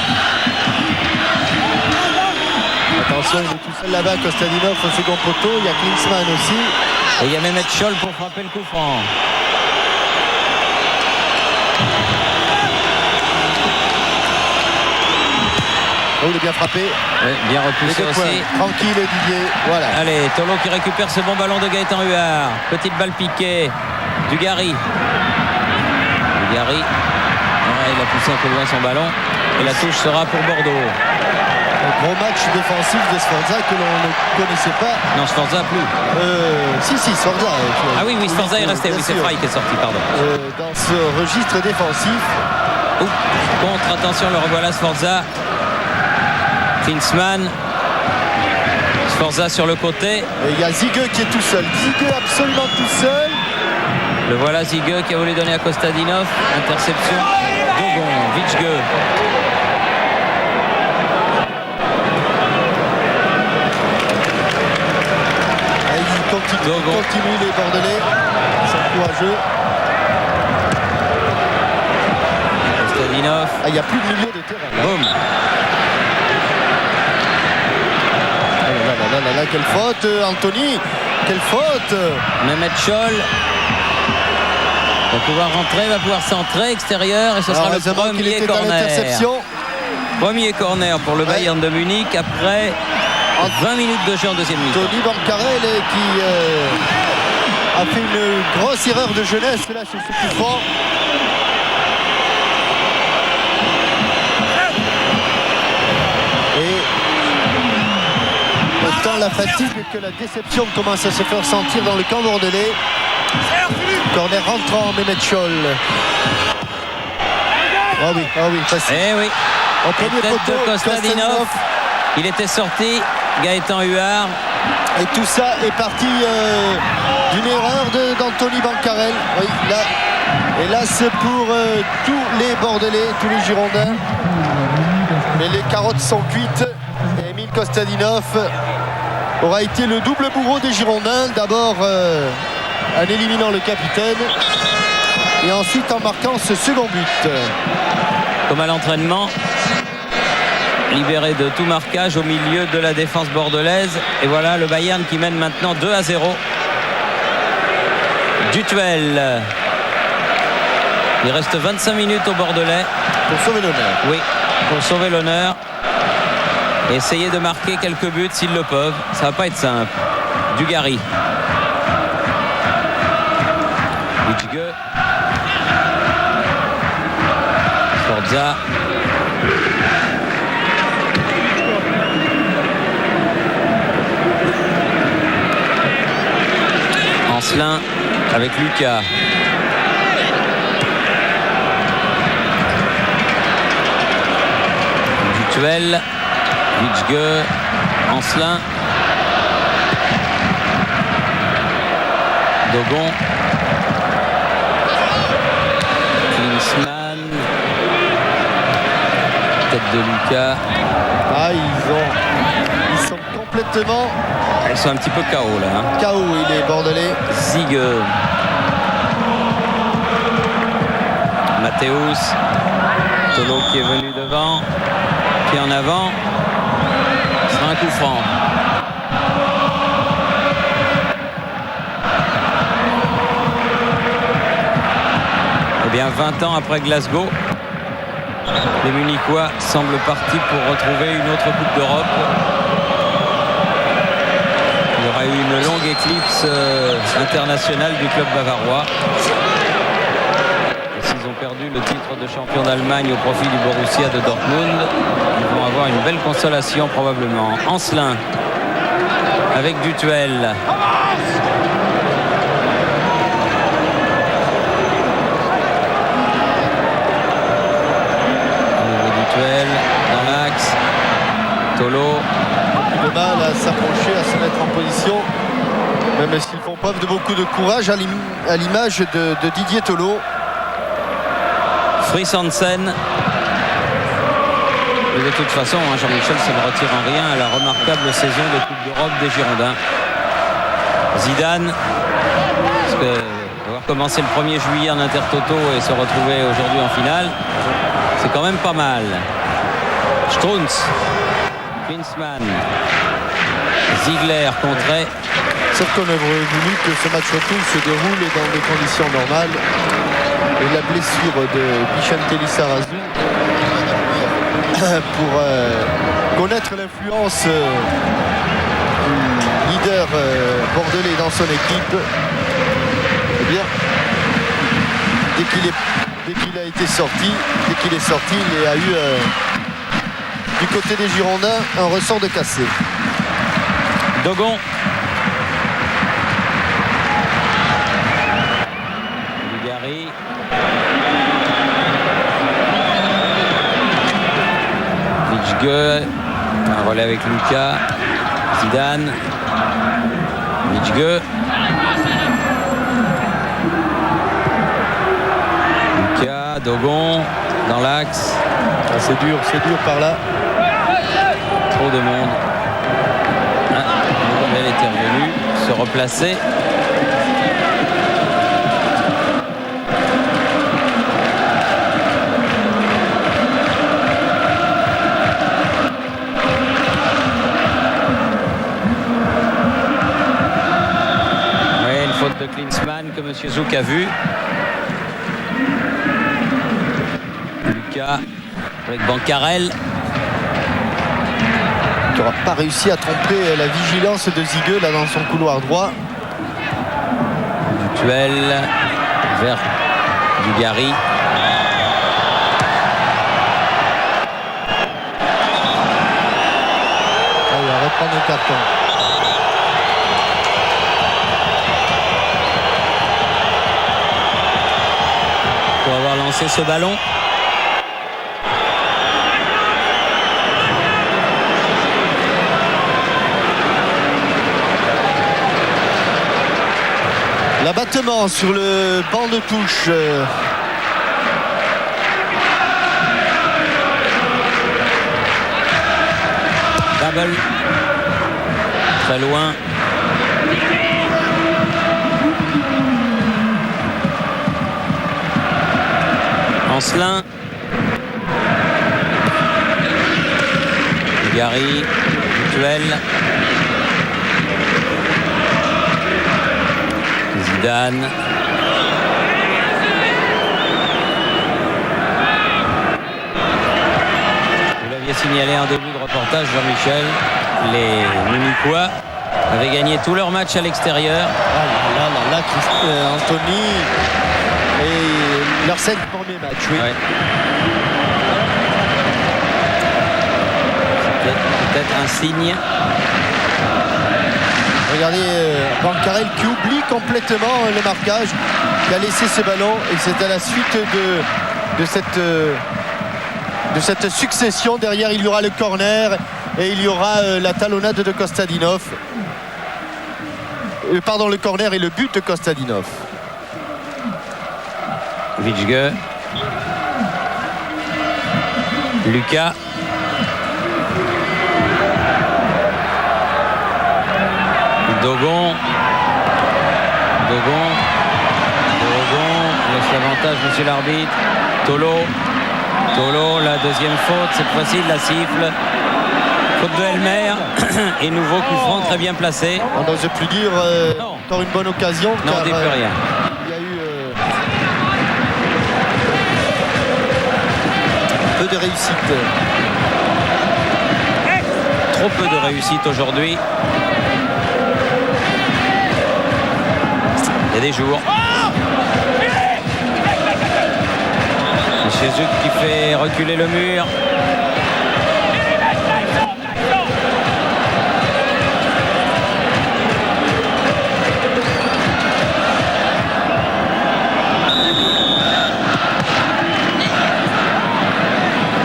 Attention, il est tout seul là-bas, Kostadinov au second poteau, il y a Klinsmann aussi. Et il y a Mehmet Scholl pour frapper le coup franc. Oh, il est bien frappé. Oui, bien repoussé aussi. Tranquille Didier, voilà. Allez, Tolo qui récupère ce bon ballon de Gaëtan Huard. Petite balle piquée. Dugarry. Dugarry. Ouais, il a poussé un peu loin son ballon. Et la touche sera pour Bordeaux. Un gros match défensif de Sforza que l'on ne connaissait pas. Non, Sforza plus. Si, Sforza. Ah oui, Sforza est resté. Oui, c'est Frey qui est sorti, pardon. Dans ce registre défensif. Contre, attention, le revoilà Sforza. Klinsmann. Sforza sur le côté. Et il y a Ziege qui est tout seul. Ziege absolument tout seul. Le voilà Ziege qui a voulu donner à Kostadinov. Interception. Dogon, Vichge. Continue les Bordelais. Ils sont courageux. Kostadinov. Il n'y a plus de milieu de terrain. Boum. Là, quelle faute, Anthony. Quelle faute. Mehmet Scholl va pouvoir rentrer, va pouvoir centrer extérieur et ce sera le premier corner. Premier corner pour le Bayern de Munich après 20 minutes de jeu en deuxième mi-temps. Tony Bancarel qui a fait une grosse erreur de jeunesse là sur ce coup franc. Et autant la fatigue que la déception commence à se faire sentir dans le camp bordelais. Corner rentrant, Mehmet Scholl. Ah oui, facile. Eh oui. Au premier tête poteau, de Kostadinov. Il était sorti. Gaëtan Huard. Et tout ça est parti d'une erreur d'Anthony Bancarel. Oui, là. Et là, c'est pour tous les Bordelais, tous les Girondins. Mais les carottes sont cuites. Et Emile Kostadinov aura été le double bourreau des Girondins. D'abord en éliminant le capitaine. Et ensuite en marquant ce second but. Comme à l'entraînement. Libéré de tout marquage au milieu de la défense bordelaise. Et voilà le Bayern qui mène maintenant 2-0. Dutuel. Il reste 25 minutes au Bordelais. Pour sauver l'honneur. Oui, pour sauver l'honneur. Et essayer de marquer quelques buts s'ils le peuvent. Ça va pas être simple. Dugarry. Vichge. Sforza. Ancelin avec Lucas. Dutuel, Vichge, Ancelin, Dogon, Klinsmann, tête de Lucas. Ah, ils sont complètement... Ils sont un petit peu KO là. KO, il est Bordelais. Ziege. Mathéus. Tolo qui est venu devant. Pied en avant. Ce sera un coup franc. Eh bien, 20 ans après Glasgow, les Munichois semblent partis pour retrouver une autre Coupe d'Europe. Il y aura eu une longue éclipse internationale du club bavarois. Et s'ils ont perdu le titre de champion d'Allemagne au profit du Borussia de Dortmund, ils vont avoir une belle consolation probablement. Ancelin avec Dutuel. l'opposition, même s'ils font preuve de beaucoup de courage à l'image de Didier Tolo. Fries Hansen. Et de toute façon, Jean-Michel, ça ne retire en rien à la remarquable saison de Coupe d'Europe des Girondins. Zidane, parce que avoir commencé le 1er juillet en Intertoto et se retrouver aujourd'hui en finale, c'est quand même pas mal. Strunz, Klinsmann, Ziegler contré. Sauf qu'on aurait voulu que ce match retour se déroule dans des conditions normales. Et la blessure de Vicente Lizarazu pour connaître l'influence du leader bordelais dans son équipe. Eh bien, dès qu'il a été sorti, il a eu du côté des Girondins un ressort de cassé. Dogon. Dugarry. Lidjge. Un relais avec Lucas. Zidane. Lidjge. Lucas. Dogon. Dans l'axe. Ah, c'est dur par là. Trop de monde. Elle était revenue se replacer. Oui, une faute de Klinsmann que M. Zouk a vu. Lucas avec Bancarel. Qui n'aura pas réussi à tromper la vigilance de Zigue là dans son couloir droit. Duel vers Dugarry. Il va reprendre le carton. Pour avoir lancé ce ballon. L'abattement sur le banc de touche. Double. Très loin. Ancelin. Dugarry. Duel. Zidane. Vous l'aviez signalé en début de reportage, Jean-Michel, les Munichois avaient gagné tous leurs matchs à l'extérieur. Là, Anthony et leurs 5 premiers matchs, oui. Ouais. Peut-être un signe. Regardez Bancarel qui oublie complètement le marquage, qui a laissé ce ballon, et c'est à la suite de cette succession. Derrière, il y aura le corner et il y aura la talonnade de Kostadinov. Pardon, le corner et le but de Kostadinov. Lidjge. Lucas. Dogon. Laisse l'avantage, monsieur l'arbitre. Tolo, la deuxième faute. Cette fois-ci, il la siffle. Faute de Elmer. Et nouveau coup franc très bien placé. On n'ose plus dire encore une bonne occasion. Non, on ne dit plus rien. Il y a eu peu de réussite. Trop peu de réussite aujourd'hui. Il y a des jours. Monsieur Zouk qui fait reculer le mur.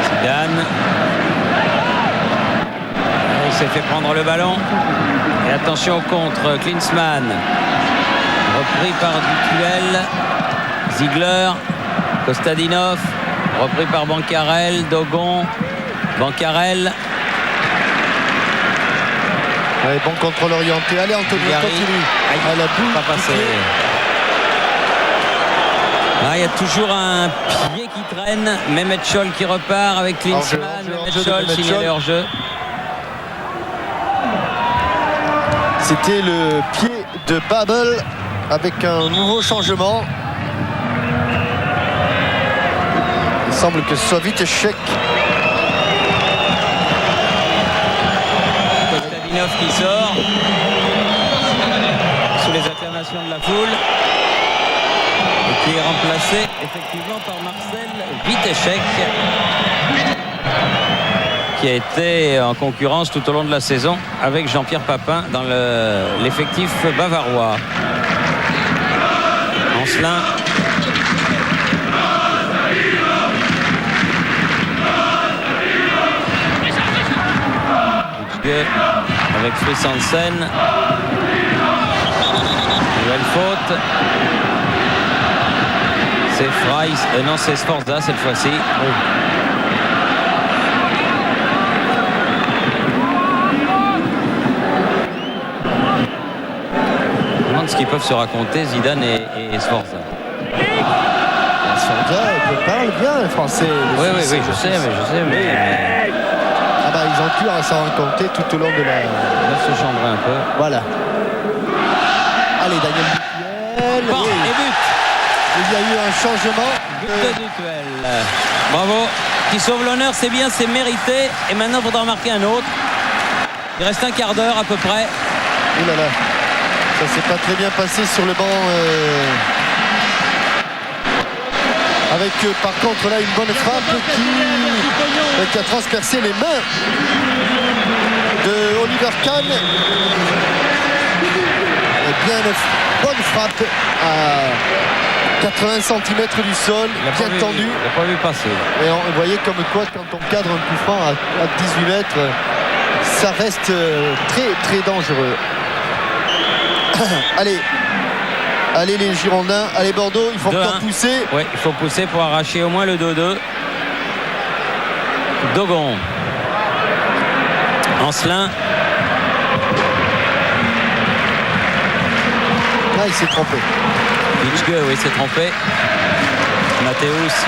Zidane. Il s'est fait prendre le ballon. Et Attention au contre, Klinsmann. Repris par Dutuel. Ziegler. Kostadinov. Repris par Bancarel. Dogon. Bancarel. Ouais, bon contrôle orienté. Allez Anthony, continue. À la boule. Pas passé. Ah, il y a toujours un pied qui traîne. Mehmet Scholl qui repart avec Klinsmann. Mehmet Scholl signalé hors jeu. C'était le pied de Babel avec un nouveau changement. Il semble que ce soit Vitechek. Kostadinov qui sort sous les acclamations de la foule et qui est remplacé effectivement par Marcel Vitechek, qui a été en concurrence tout au long de la saison avec Jean-Pierre Papin dans l'effectif bavarois. Ancelin. Avec Fritz Hansen. Nouvelle faute. C'est Fries. Non, c'est Sforza cette fois-ci. Je me demande ce qu'ils peuvent se raconter, Zidane et Sforza. Sforza parle bien le français. Oui, je sais, mais... Ah bah ils ont pu s'en raconter tout au long de la... Ils doivent se chambrer un peu. Voilà. Allez, Daniel Dutuel. Bon, et but. Il y a eu un changement. But de Dutuel. Bravo. Qui sauve l'honneur, c'est bien, c'est mérité. Et maintenant, il faudra marquer un autre. Il reste un quart d'heure à peu près. Ouh là là. Ça s'est pas très bien passé sur le banc. Avec par contre là une bonne frappe qui a transpercé les mains de Oliver Kahn. Et bien une bonne frappe à 80 cm du sol, bien tendu. Il n'a pas vu passer. Et vous voyez comme quoi quand on cadre un coup franc à 18 mètres, ça reste très très dangereux. Allez les Girondins, allez Bordeaux, il faut encore pousser. Oui, il faut pousser pour arracher au moins le 2-2. Dogon. Ancelin. Là il s'est trompé. Vitschke, oui, il s'est trompé. Mathéus.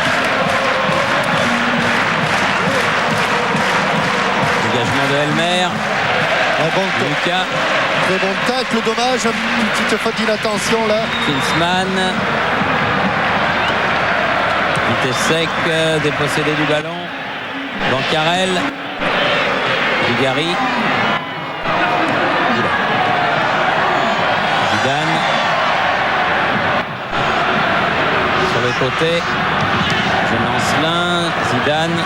Dégagement de Elmer. Lucas. Très bon tacle, dommage, une petite faute d'inattention là. Klinsmann. Vitesse dépossédé du ballon. Bancarel. Dugarry. Zidane. Sur le côté. Jean Ancelin. Zidane.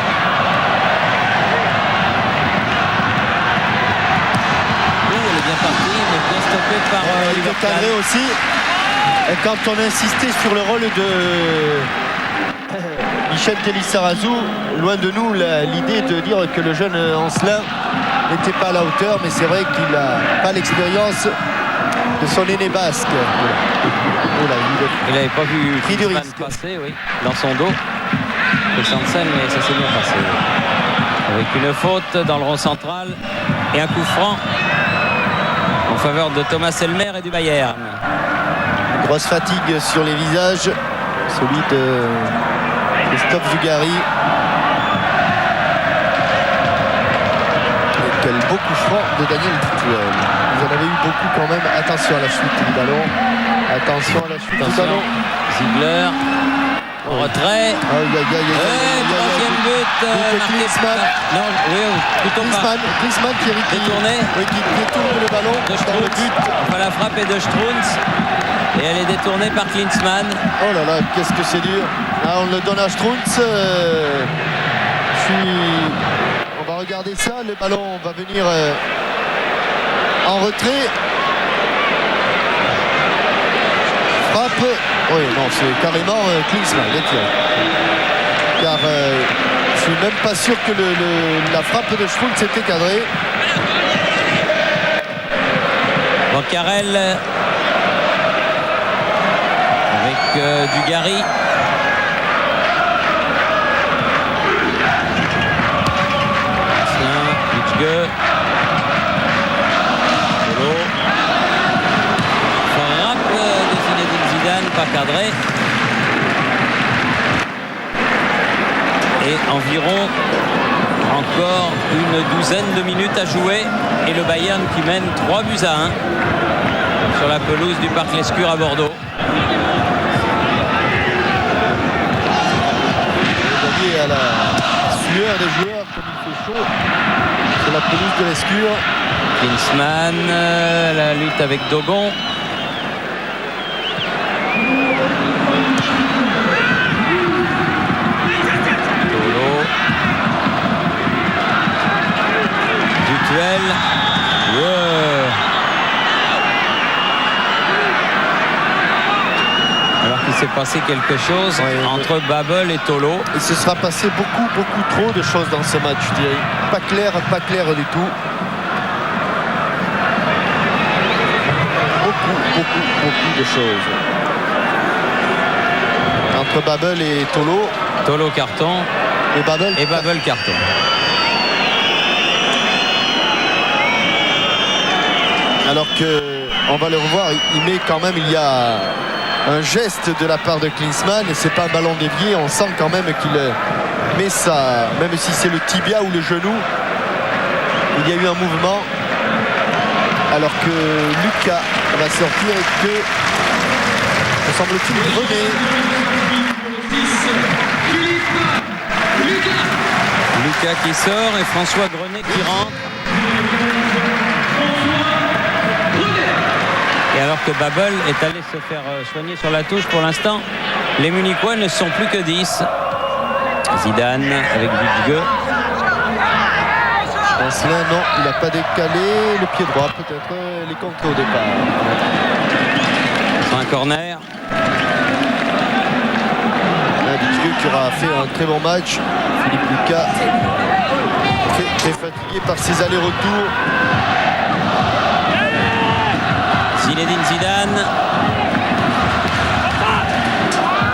Bien parti, mais bien stoppé par Oliver Kahn aussi. Et quand on a insisté sur le rôle de Michel Télissarazu, loin de nous l'idée de dire que le jeune Ancelin n'était pas à la hauteur, mais c'est vrai qu'il n'a pas l'expérience de son aîné basque. Il n'avait pas vu pris du risque passer, oui, dans son dos. Le Sansen, mais ça s'est bien passé. Avec une faute dans le rond central et un coup franc en faveur de Thomas Elmer et du Bayern. Grosse fatigue sur les visages, celui de Christophe Dugarry. Et quel beau coup franc de Daniel Dutuel. Vous en avez eu beaucoup quand même. Attention à la chute du ballon. Attention à la chute du ballon. Ziegler. En retrait. Troisième but marqué par... Non, oui, plutôt Klinsmann qui détourné. Oui, qui détourne le ballon de dans le but. Enfin, la frappe est de Strunz. Et elle est détournée par Klinsmann. Oh là là, qu'est-ce que c'est dur. Ah, on le donne à Strunz. On va regarder ça. Le ballon va venir en retrait. Frappe. Oui, non, c'est carrément Klinsmann. Car je suis même pas sûr que la frappe de Strunz était cadrée. Bancarel avec Dugarry. Vichgue. Frappe de Zinedine Zidane, pas cadré. Et environ encore une douzaine de minutes à jouer. Et le Bayern qui mène 3-1 sur la pelouse du Parc Lescure à Bordeaux. Vous voyez à la sueur des joueurs comme il fait chaud sur la pelouse de Lescure. Klinsmann, la lutte avec Dogon. Tolo. Dutuel. Alors qu'il s'est passé quelque chose entre Babel et Tolo. Il se sera passé beaucoup trop de choses dans ce match, je dirais. Pas clair du tout. Beaucoup de choses. Entre Babel et Tolo. Tolo carton. Et Babel carton. Alors que, on va le revoir, il met quand même, il y a un geste de la part de Klinsmann et c'est pas un ballon dévié, on sent quand même qu'il met ça, même si c'est le tibia ou le genou, il y a eu un mouvement alors que Lucas va sortir et que, me semble-t-il, Grenet. Lucas qui sort et François Grenet qui rentre. Et alors que Babel est allé se faire soigner sur la touche pour l'instant, les Munichois ne sont plus que 10. Zidane avec Vichgue. Ancelin, non, il n'a pas décalé le pied droit, peut-être les contrées au départ. C'est un corner. Vichgue qui aura fait un très bon match. Philippe Lucas très fatigué par ses allers-retours. Zinedine Zidane.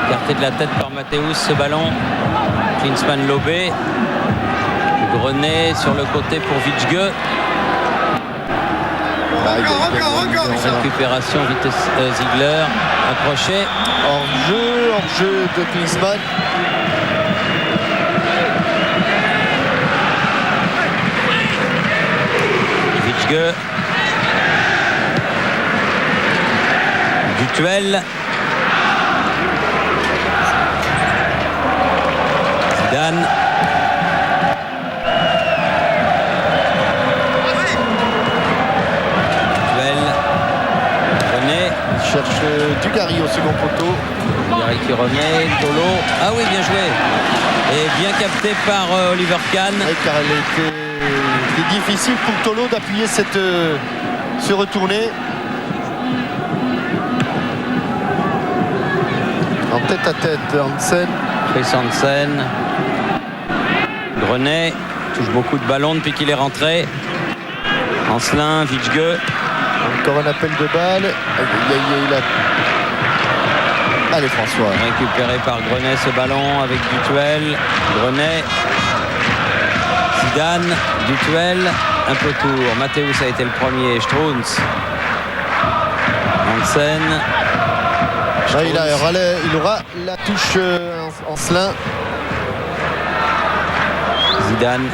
Écarté de la tête par Mathéus ce ballon. Klinsmann lobé. Grenet sur le côté pour Vichgue. Récupération vitesse Ziegler. Accroché. Hors-jeu de Klinsmann. Vichgue. Dutuel. Zidane. Cherche Dugarry au second poteau. Dugarry qui remet. Tolo. Ah oui, bien joué. Et bien capté par Oliver Kahn. Oui, car c'était difficile pour Tolo d'appuyer ce retourné. En tête à tête, Hansen. Chris Hansen. Grenet touche beaucoup de ballons depuis qu'il est rentré. Ancelin, Vichgue. Encore un appel de balle. Allez François. Récupéré par Grenet ce ballon avec Dutuel. Grenet. Zidane. Dutuel. Un peu court. Mathéus a été le premier. Strunz. Hansen. Il aura la touche Ancelin. Zidane.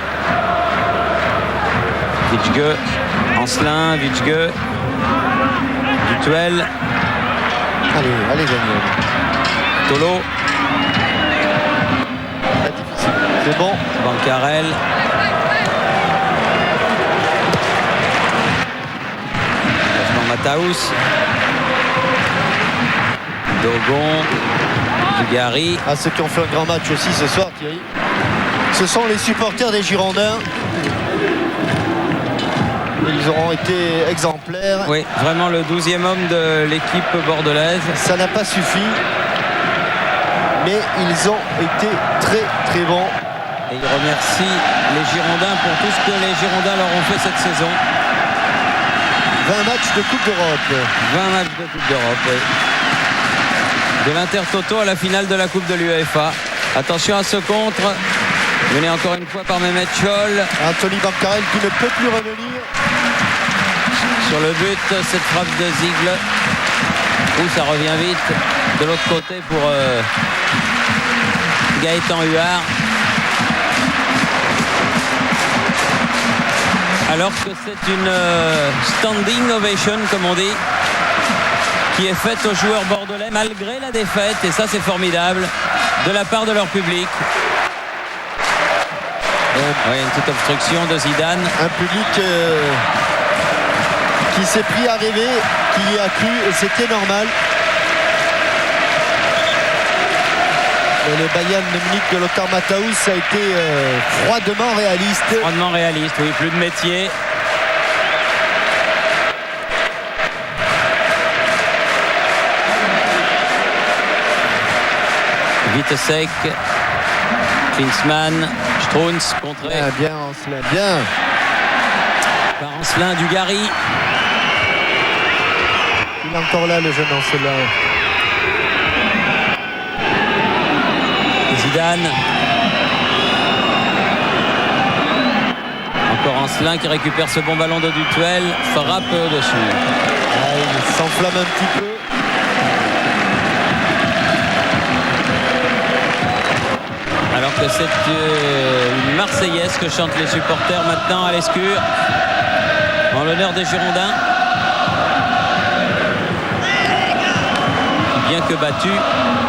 Vichgue. Ancelin. Vichgue. Dutuel. Allez Daniel. Tolo. C'est bon. Bancarel. Mathéus. Dogon. Dugarry. Ceux qui ont fait un grand match aussi ce soir, Thierry. Ce sont les supporters des Girondins. Ils auront été exemplaires. Oui, vraiment le 12e homme de l'équipe bordelaise. Ça n'a pas suffi, mais ils ont été très bons. Et ils remercient les Girondins pour tout ce que les Girondins leur ont fait cette saison. 20 matchs de Coupe d'Europe. 20 matchs de Coupe d'Europe, oui. De l'Inter-Toto à la finale de la Coupe de l'UEFA. Attention à ce contre. Mené encore une fois par Mehmet Scholl. Anthony Bancarel qui ne peut plus revenir. Sur le but, cette frappe de Ziegler. Où ça revient vite de l'autre côté pour Gaëtan Huard. Alors que c'est une standing ovation, comme on dit, qui est faite aux joueurs bordelais malgré la défaite. Et ça, c'est formidable de la part de leur public. Oui, une petite obstruction de Zidane. Un public qui s'est pris à rêver, qui y a cru, et c'était normal. Et le Bayern de Munich de Lothar Matthaus a été froidement réaliste. Froidement réaliste, oui, plus de métier. Wittesek, Klinsmann, Strauns contré. Bien, Ancelin, bien. Par Ancelin, Dugarry. Il est encore là, le jeune Ancelin. Zidane. Encore Ancelin qui récupère ce bon ballon de Dutuel. Frappe au-dessus. Il s'enflamme un petit peu. Alors que c'est une Marseillaise que chantent les supporters maintenant à l'Escure. En l'honneur des Girondins. Bien que battus,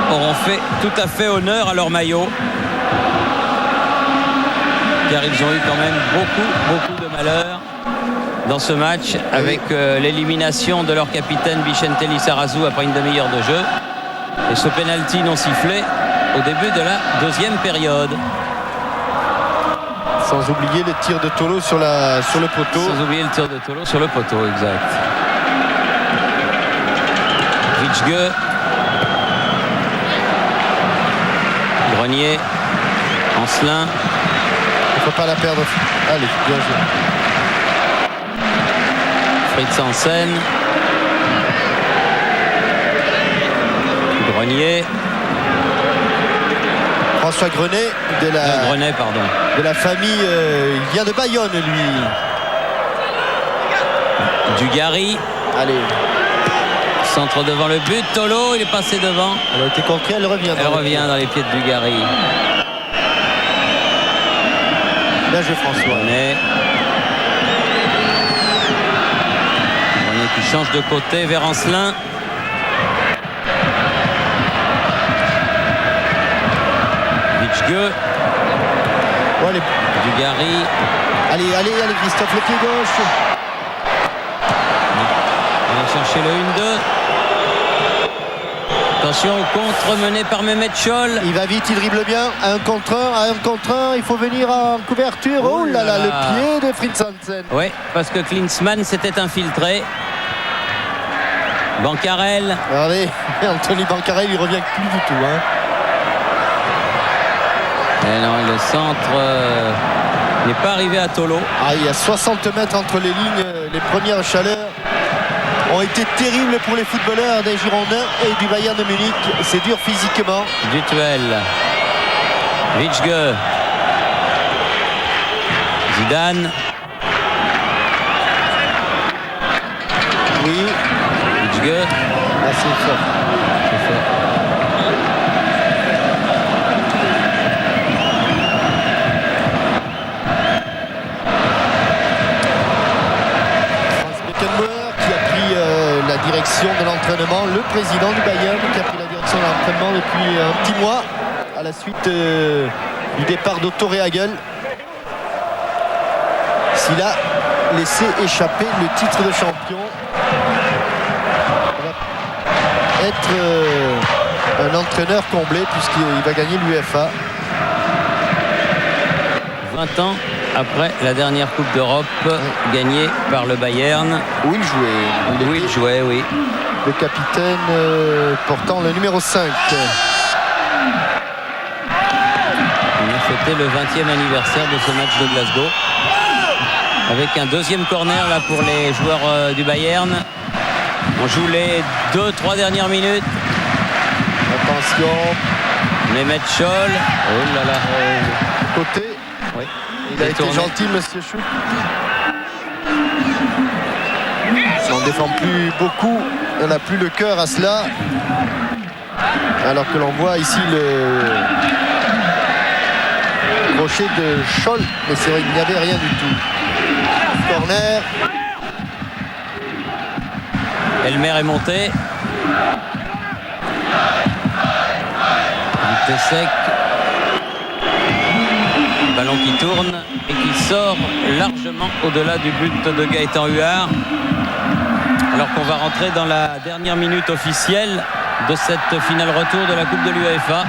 auront fait tout à fait honneur à leur maillot. Car ils ont eu quand même beaucoup de malheur dans ce match avec l'élimination de leur capitaine Vicente Lizarazu après une demi-heure de jeu. Et ce pénalty non sifflé au début de la deuxième période. Sans oublier le tir de Tolo sur le poteau. Sans oublier le tir de Tolo sur le poteau, exact. Witschge. Grenier. Ancelin. Il ne faut pas la perdre. Allez, bien joué. Fritz Hansen. Grenier. François Grenet Grenet, pardon. De la famille, il vient de Bayonne, lui. Dugarry. Allez. Centre devant le but. Tolo, il est passé devant. Elle a été contrée, elle revient. Elle revient dans les pieds de Dugarry. Bien joué, François. Grenet qui change de côté vers Ancelin. Oh, Dugarry. Allez, Christophe, le pied gauche. On va chercher le 1-2. Attention au contre mené par Mehmet Scholl. Il va vite, il dribble bien. À un contre un, il faut venir en couverture. Oh là là, le pied de Fritz Hansen. Oui, parce que Klinsmann s'était infiltré. Bancarel. Regardez, Anthony Bancarel, il revient plus du tout. Hein. Et non, le centre n'est pas arrivé à Tolo. Il y a 60 mètres entre les lignes. Les premières chaleurs ont été terribles pour les footballeurs des Girondins et du Bayern de Munich. C'est dur physiquement. Dutuel. Witschge. Zidane. Oui. Witschge. C'est fort. C'est fort. Direction de l'entraînement, le président du Bayern qui a pris la direction de l'entraînement depuis un petit mois à la suite du départ d'Otto Rehhagel. S'il a laissé échapper le titre de champion, il va être un entraîneur comblé puisqu'il va gagner l'UEFA. 20 ans après la dernière Coupe d'Europe gagnée par le Bayern. Où il jouait. Il jouait, oui. Le capitaine portant le numéro 5. On a fêté le 20e anniversaire de ce match de Glasgow. avec un deuxième corner là pour les joueurs du Bayern. On joue les 2-3 dernières minutes. Attention. Mehmet Scholl. Oh là là. Côté. Oui. Il a été Détourné. gentil, monsieur Chou. On ne défend plus beaucoup. On n'a plus le cœur à cela. Alors que l'on voit ici le crochet de Scholl. Mais c'est vrai qu'il n'y avait rien du tout. Corner. Elmer est monté. Sec. Ballon qui tourne et qui sort largement au-delà du but de Gaëtan Huard. Alors qu'on va rentrer dans la dernière minute officielle de cette finale retour de la Coupe de l'UEFA.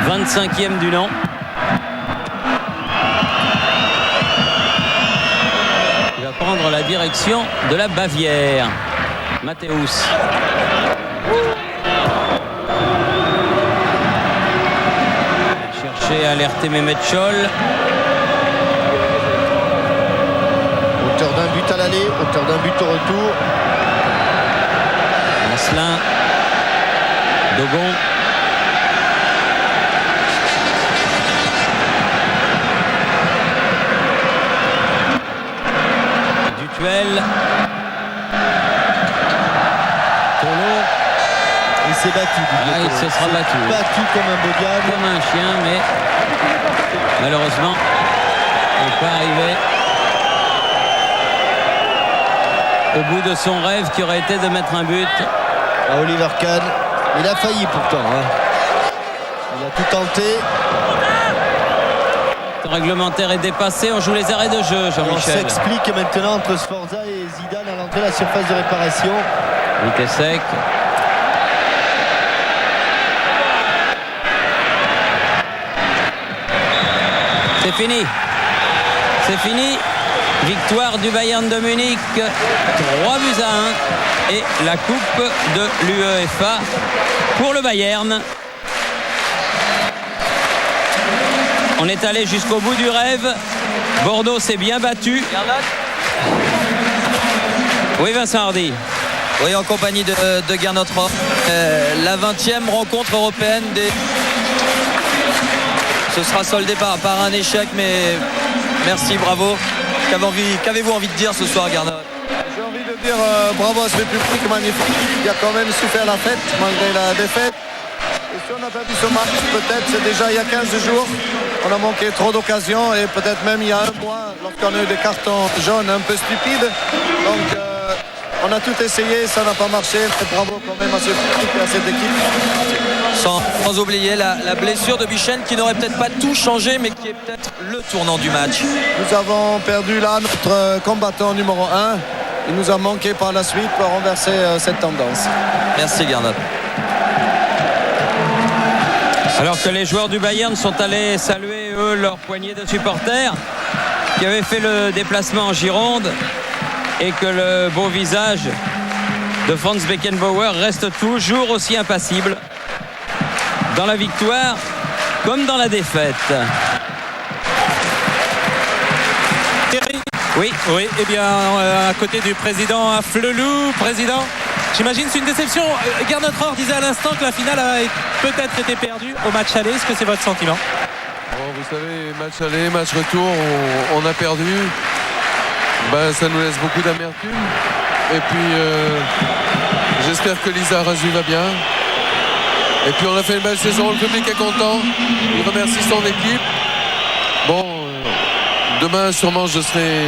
25e du nom. Il va prendre la direction de la Bavière. Matthäus. Chercher à alerter Mehmet Scholl. Auteur d'un but à l'aller, auteur d'un but au retour. Ancelin. Dogon. Dutuel. Tolo. Il s'est battu. Il se sera battu. Battu comme un Bodian. Comme un chien, mais malheureusement, il n'est pas arrivé au bout de son rêve qui aurait été de mettre un but. À Oliver Kahn. Il a failli pourtant. Il a tout tenté. Le réglementaire est dépassé. On joue les arrêts de jeu, On Jean-Michel. s'explique maintenant entre Sforza et Zidane à l'entrée de la surface de réparation. Vitesek. C'est fini. C'est fini. Victoire du Bayern de Munich. 3-1. Et la coupe de l'UEFA pour le Bayern. On est allé jusqu'au bout du rêve. Bordeaux s'est bien battu. Oui, Vincent Hardy. Oui, en compagnie de Gernot Rohr. La 20e rencontre européenne ce sera soldé par un échec, mais merci, bravo. Qu'avez-vous envie de dire ce soir, Gernot? J'ai envie de dire bravo à ce public magnifique qui a quand même su faire la fête malgré la défaite. Et si on a perdu ce match, peut-être c'est déjà il y a 15 jours. On a manqué trop d'occasions et peut-être même il y a un mois lorsqu'on a eu des cartons jaunes un peu stupides. Donc on a tout essayé, ça n'a pas marché. Et bravo quand même à ce public et à cette équipe. Sans oublier la blessure de Bichen qui n'aurait peut-être pas tout changé, mais qui est peut-être le tournant du match. Nous avons perdu là notre combattant numéro 1. Il nous a manqué par la suite pour renverser cette tendance. Merci, Gernot. Alors que les joueurs du Bayern sont allés saluer, eux, leur poignée de supporters qui avaient fait le déplacement en Gironde, et que le beau visage de Franz Beckenbauer reste toujours aussi impassible dans la victoire comme dans la défaite. Thierry. Oui. Oui, eh bien, à côté du président Afflelou, président, j'imagine c'est une déception. Gernot Rohr disait à l'instant que la finale a peut-être été perdue au match aller. Est-ce que c'est votre sentiment? Bon, vous savez, match aller, match retour, on a perdu. Ça nous laisse beaucoup d'amertume. Et puis, j'espère que Lisa Arazu va bien. Et puis, on a fait une belle saison. Le public est content. Il remercie son équipe. Bon, demain, sûrement, je serai...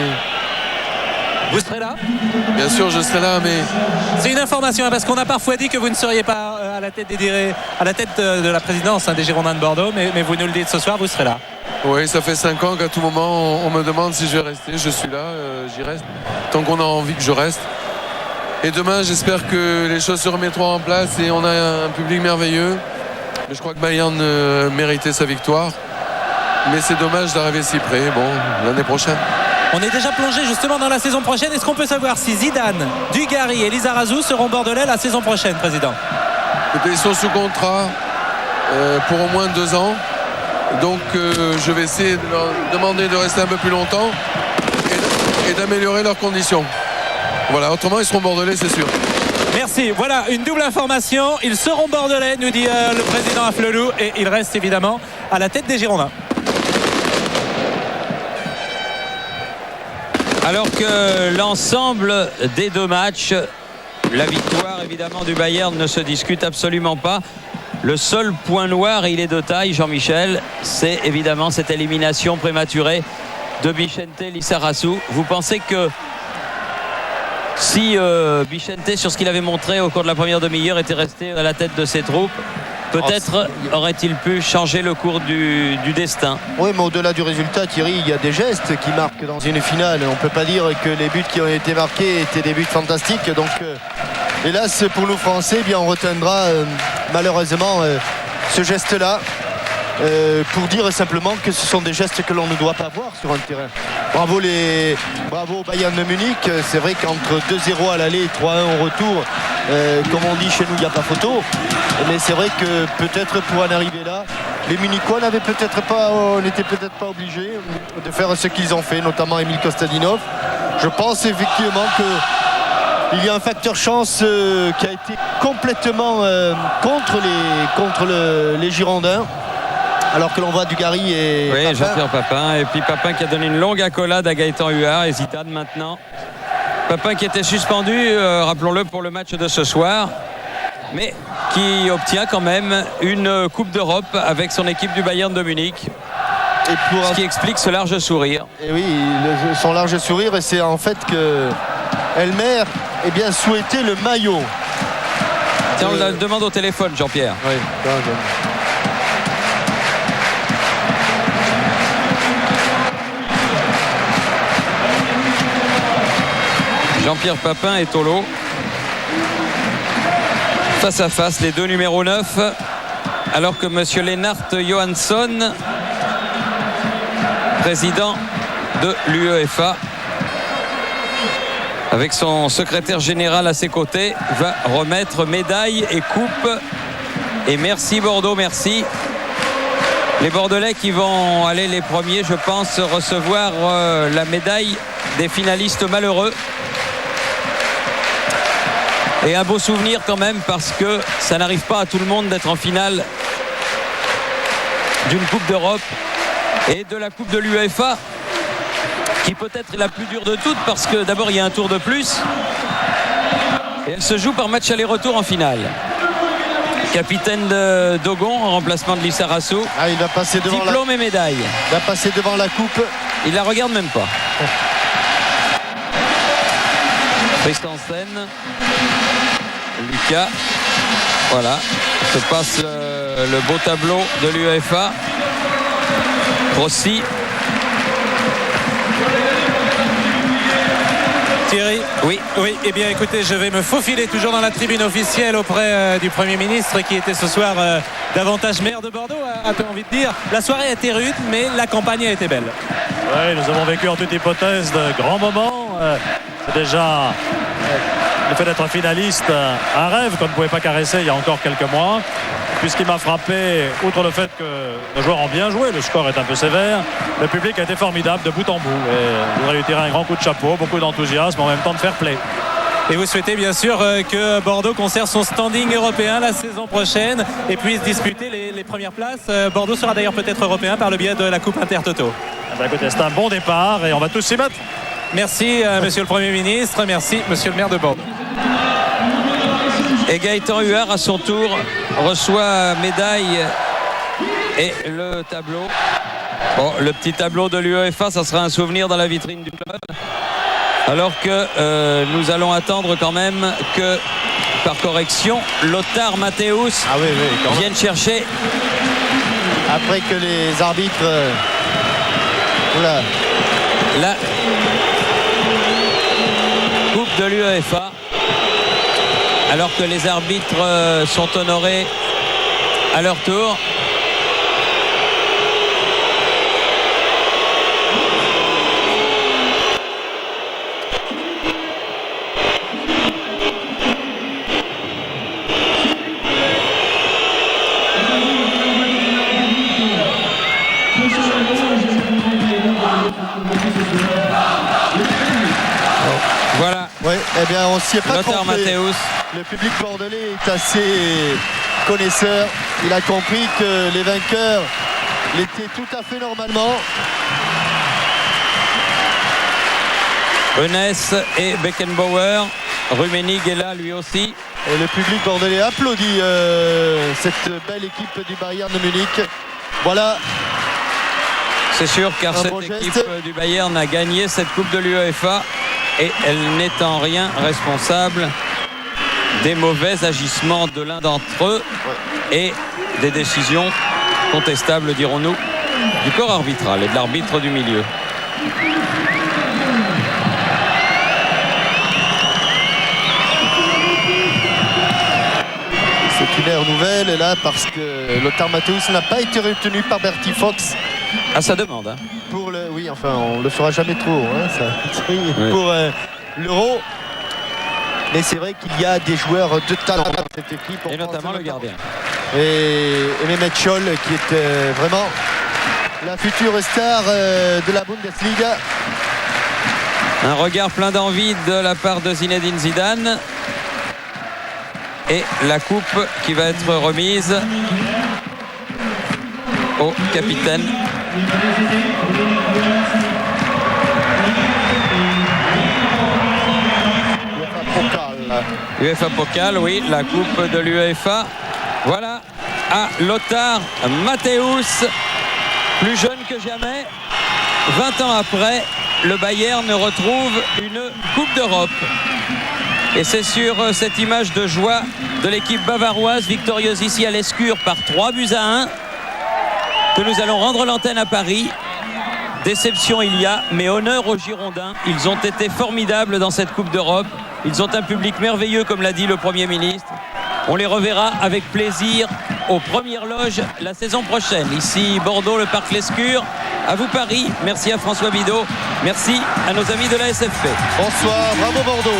Vous serez là? Bien sûr, je serai là, mais... C'est une information, parce qu'on a parfois dit que vous ne seriez pas à la tête de la présidence des Girondins de Bordeaux, mais vous nous le dites ce soir, vous serez là. Oui, ça fait 5 ans qu'à tout moment, on me demande si je vais rester. Je suis là, j'y reste. Tant qu'on a envie que je reste. Et demain, j'espère que les choses se remettront en place et on a un public merveilleux. Mais je crois que Bayern méritait sa victoire. Mais c'est dommage d'arriver si près. Bon, l'année prochaine. On est déjà plongé justement dans la saison prochaine. Est-ce qu'on peut savoir si Zidane, Dugarry et Lizarazu seront bordelais la saison prochaine, président? Écoutez, ils sont sous contrat pour au moins 2 ans. Donc je vais essayer de leur demander de rester un peu plus longtemps. et d'améliorer leurs conditions. Voilà, autrement ils seront bordelais, c'est sûr. Merci. Voilà une double information. Ils seront bordelais, nous dit le président Afflelou, et il reste évidemment à la tête des Girondins. Alors que l'ensemble des deux matchs, la victoire évidemment du Bayern ne se discute absolument pas. Le seul point noir, et il est de taille, Jean-Michel, c'est évidemment cette élimination prématurée de Vicente Lizarazu. Vous pensez que si Vicente, sur ce qu'il avait montré au cours de la première demi-heure, était resté à la tête de ses troupes, peut-être aurait-il pu changer le cours du destin? Oui, mais au-delà du résultat, Thierry, il y a des gestes qui marquent dans une finale. On ne peut pas dire que les buts qui ont été marqués étaient des buts fantastiques. Donc, hélas, pour nous Français, eh bien, on retiendra malheureusement ce geste-là. Pour dire simplement que ce sont des gestes que l'on ne doit pas voir sur un terrain. Bravo au Bayern de Munich. C'est vrai qu'entre 2-0 à l'aller et 3-1 au retour, comme on dit chez nous, il n'y a pas photo. Mais c'est vrai que peut-être pour en arriver là, les Munichois n'étaient peut-être pas obligés de faire ce qu'ils ont fait, notamment Emil Kostadinov. Je pense effectivement qu'il y a un facteur chance qui a été complètement contre les Girondins. Alors que l'on voit Dugarry et oui, Papin. Jean-Pierre Papin. Et puis Papin qui a donné une longue accolade à Gaëtan Huard et Zidane maintenant. Papin qui était suspendu, rappelons-le, pour le match de ce soir, mais qui obtient quand même une Coupe d'Europe avec son équipe du Bayern de Munich. Ce qui explique ce large sourire. Et oui, son large sourire, et c'est en fait que Elmer souhaitait le maillot. Tiens, on le demande au téléphone, Jean-Pierre. Oui, Jean-Pierre Papin et Tolo face à face, les deux numéros 9, alors que monsieur Lennart Johansson, président de l'UEFA, avec son secrétaire général à ses côtés, va remettre médaille et coupe. Et merci Bordeaux, merci. Les Bordelais qui vont aller les premiers, je pense, recevoir la médaille des finalistes malheureux. Et un beau souvenir quand même, parce que ça n'arrive pas à tout le monde d'être en finale d'une Coupe d'Europe et de la Coupe de l'UEFA, qui peut-être est la plus dure de toutes, parce que d'abord il y a un tour de plus et elle se joue par match aller-retour en finale. Capitaine de Dogon en remplacement de Lizarazu. Il va passer devant diplôme et médaille. Il va passer devant la coupe. Il la regarde même pas. Christensen, Lucas, voilà, se passe le beau tableau de l'UEFA. Rossi. Thierry. Oui. Oui, eh bien écoutez, je vais me faufiler toujours dans la tribune officielle auprès du Premier ministre, qui était ce soir davantage maire de Bordeaux, a-t-on envie de dire. La soirée a été rude, mais la campagne a été belle. Oui, nous avons vécu en toute hypothèse de grands moments. C'est déjà le fait d'être finaliste, un rêve qu'on ne pouvait pas caresser il y a encore quelques mois. Puis ce qui m'a frappé, outre le fait que nos joueurs ont bien joué, le score est un peu sévère, le public a été formidable de bout en bout. Et je voudrais lui tirer un grand coup de chapeau, beaucoup d'enthousiasme, en même temps de fair play. Et vous souhaitez bien sûr que Bordeaux conserve son standing européen la saison prochaine et puisse disputer les premières places. Bordeaux sera d'ailleurs peut-être européen par le biais de la Coupe Intertoto. Écoutez, c'est un bon départ et on va tous s'y mettre. Merci monsieur le Premier ministre, merci monsieur le maire de Bordeaux. Et Gaëtan Huard à son tour reçoit médaille et le tableau. Bon, le petit tableau de l'UEFA, ça sera un souvenir dans la vitrine du club. Alors que nous allons attendre quand même que, par correction, Lothar Matthäus vienne chercher. Après que les arbitres... La Coupe de l'UEFA. Alors que les arbitres sont honorés à leur tour. Voilà. Ouais, eh bien, on s'y est pas Lothar trompé. Matthäus. Le public bordelais est assez connaisseur. Il a compris que les vainqueurs l'étaient tout à fait normalement. Eunès et Beckenbauer. Rummenigge est là lui aussi. Et le public bordelais applaudit cette belle équipe du Bayern de Munich. Voilà. C'est sûr car Un cette beau équipe geste. du Bayern a gagné cette Coupe de l'UEFA et elle n'est en rien responsable des mauvais agissements de l'un d'entre eux et des décisions contestables, dirons-nous, du corps arbitral et de l'arbitre du milieu. C'est une ère nouvelle là parce que Lothar Matthäus n'a pas été retenu par Bertie Fox. À sa demande. Hein. Pour le, oui, enfin, on le fera jamais trop, hein, ça. Pour l'Euro. Mais c'est vrai qu'il y a des joueurs de talent dans cette équipe. Et notamment le gardien. Et Mehmet Scholl qui est vraiment la future star de la Bundesliga. Un regard plein d'envie de la part de Zinedine Zidane. Et la coupe qui va être remise au capitaine. UEFA Pokal, oui, la coupe de l'UEFA. Voilà, à Lothar Matthäus, plus jeune que jamais. 20 ans après, le Bayern retrouve une Coupe d'Europe. Et c'est sur cette image de joie de l'équipe bavaroise, victorieuse ici à l'Escure par 3-1, que nous allons rendre l'antenne à Paris. Déception il y a, mais honneur aux Girondins. Ils ont été formidables dans cette Coupe d'Europe. Ils ont un public merveilleux, comme l'a dit le Premier ministre. On les reverra avec plaisir aux premières loges la saison prochaine. Ici Bordeaux, le Parc Lescure. À vous Paris. Merci à François Bidot. Merci à nos amis de la SFP. Bonsoir, bravo Bordeaux.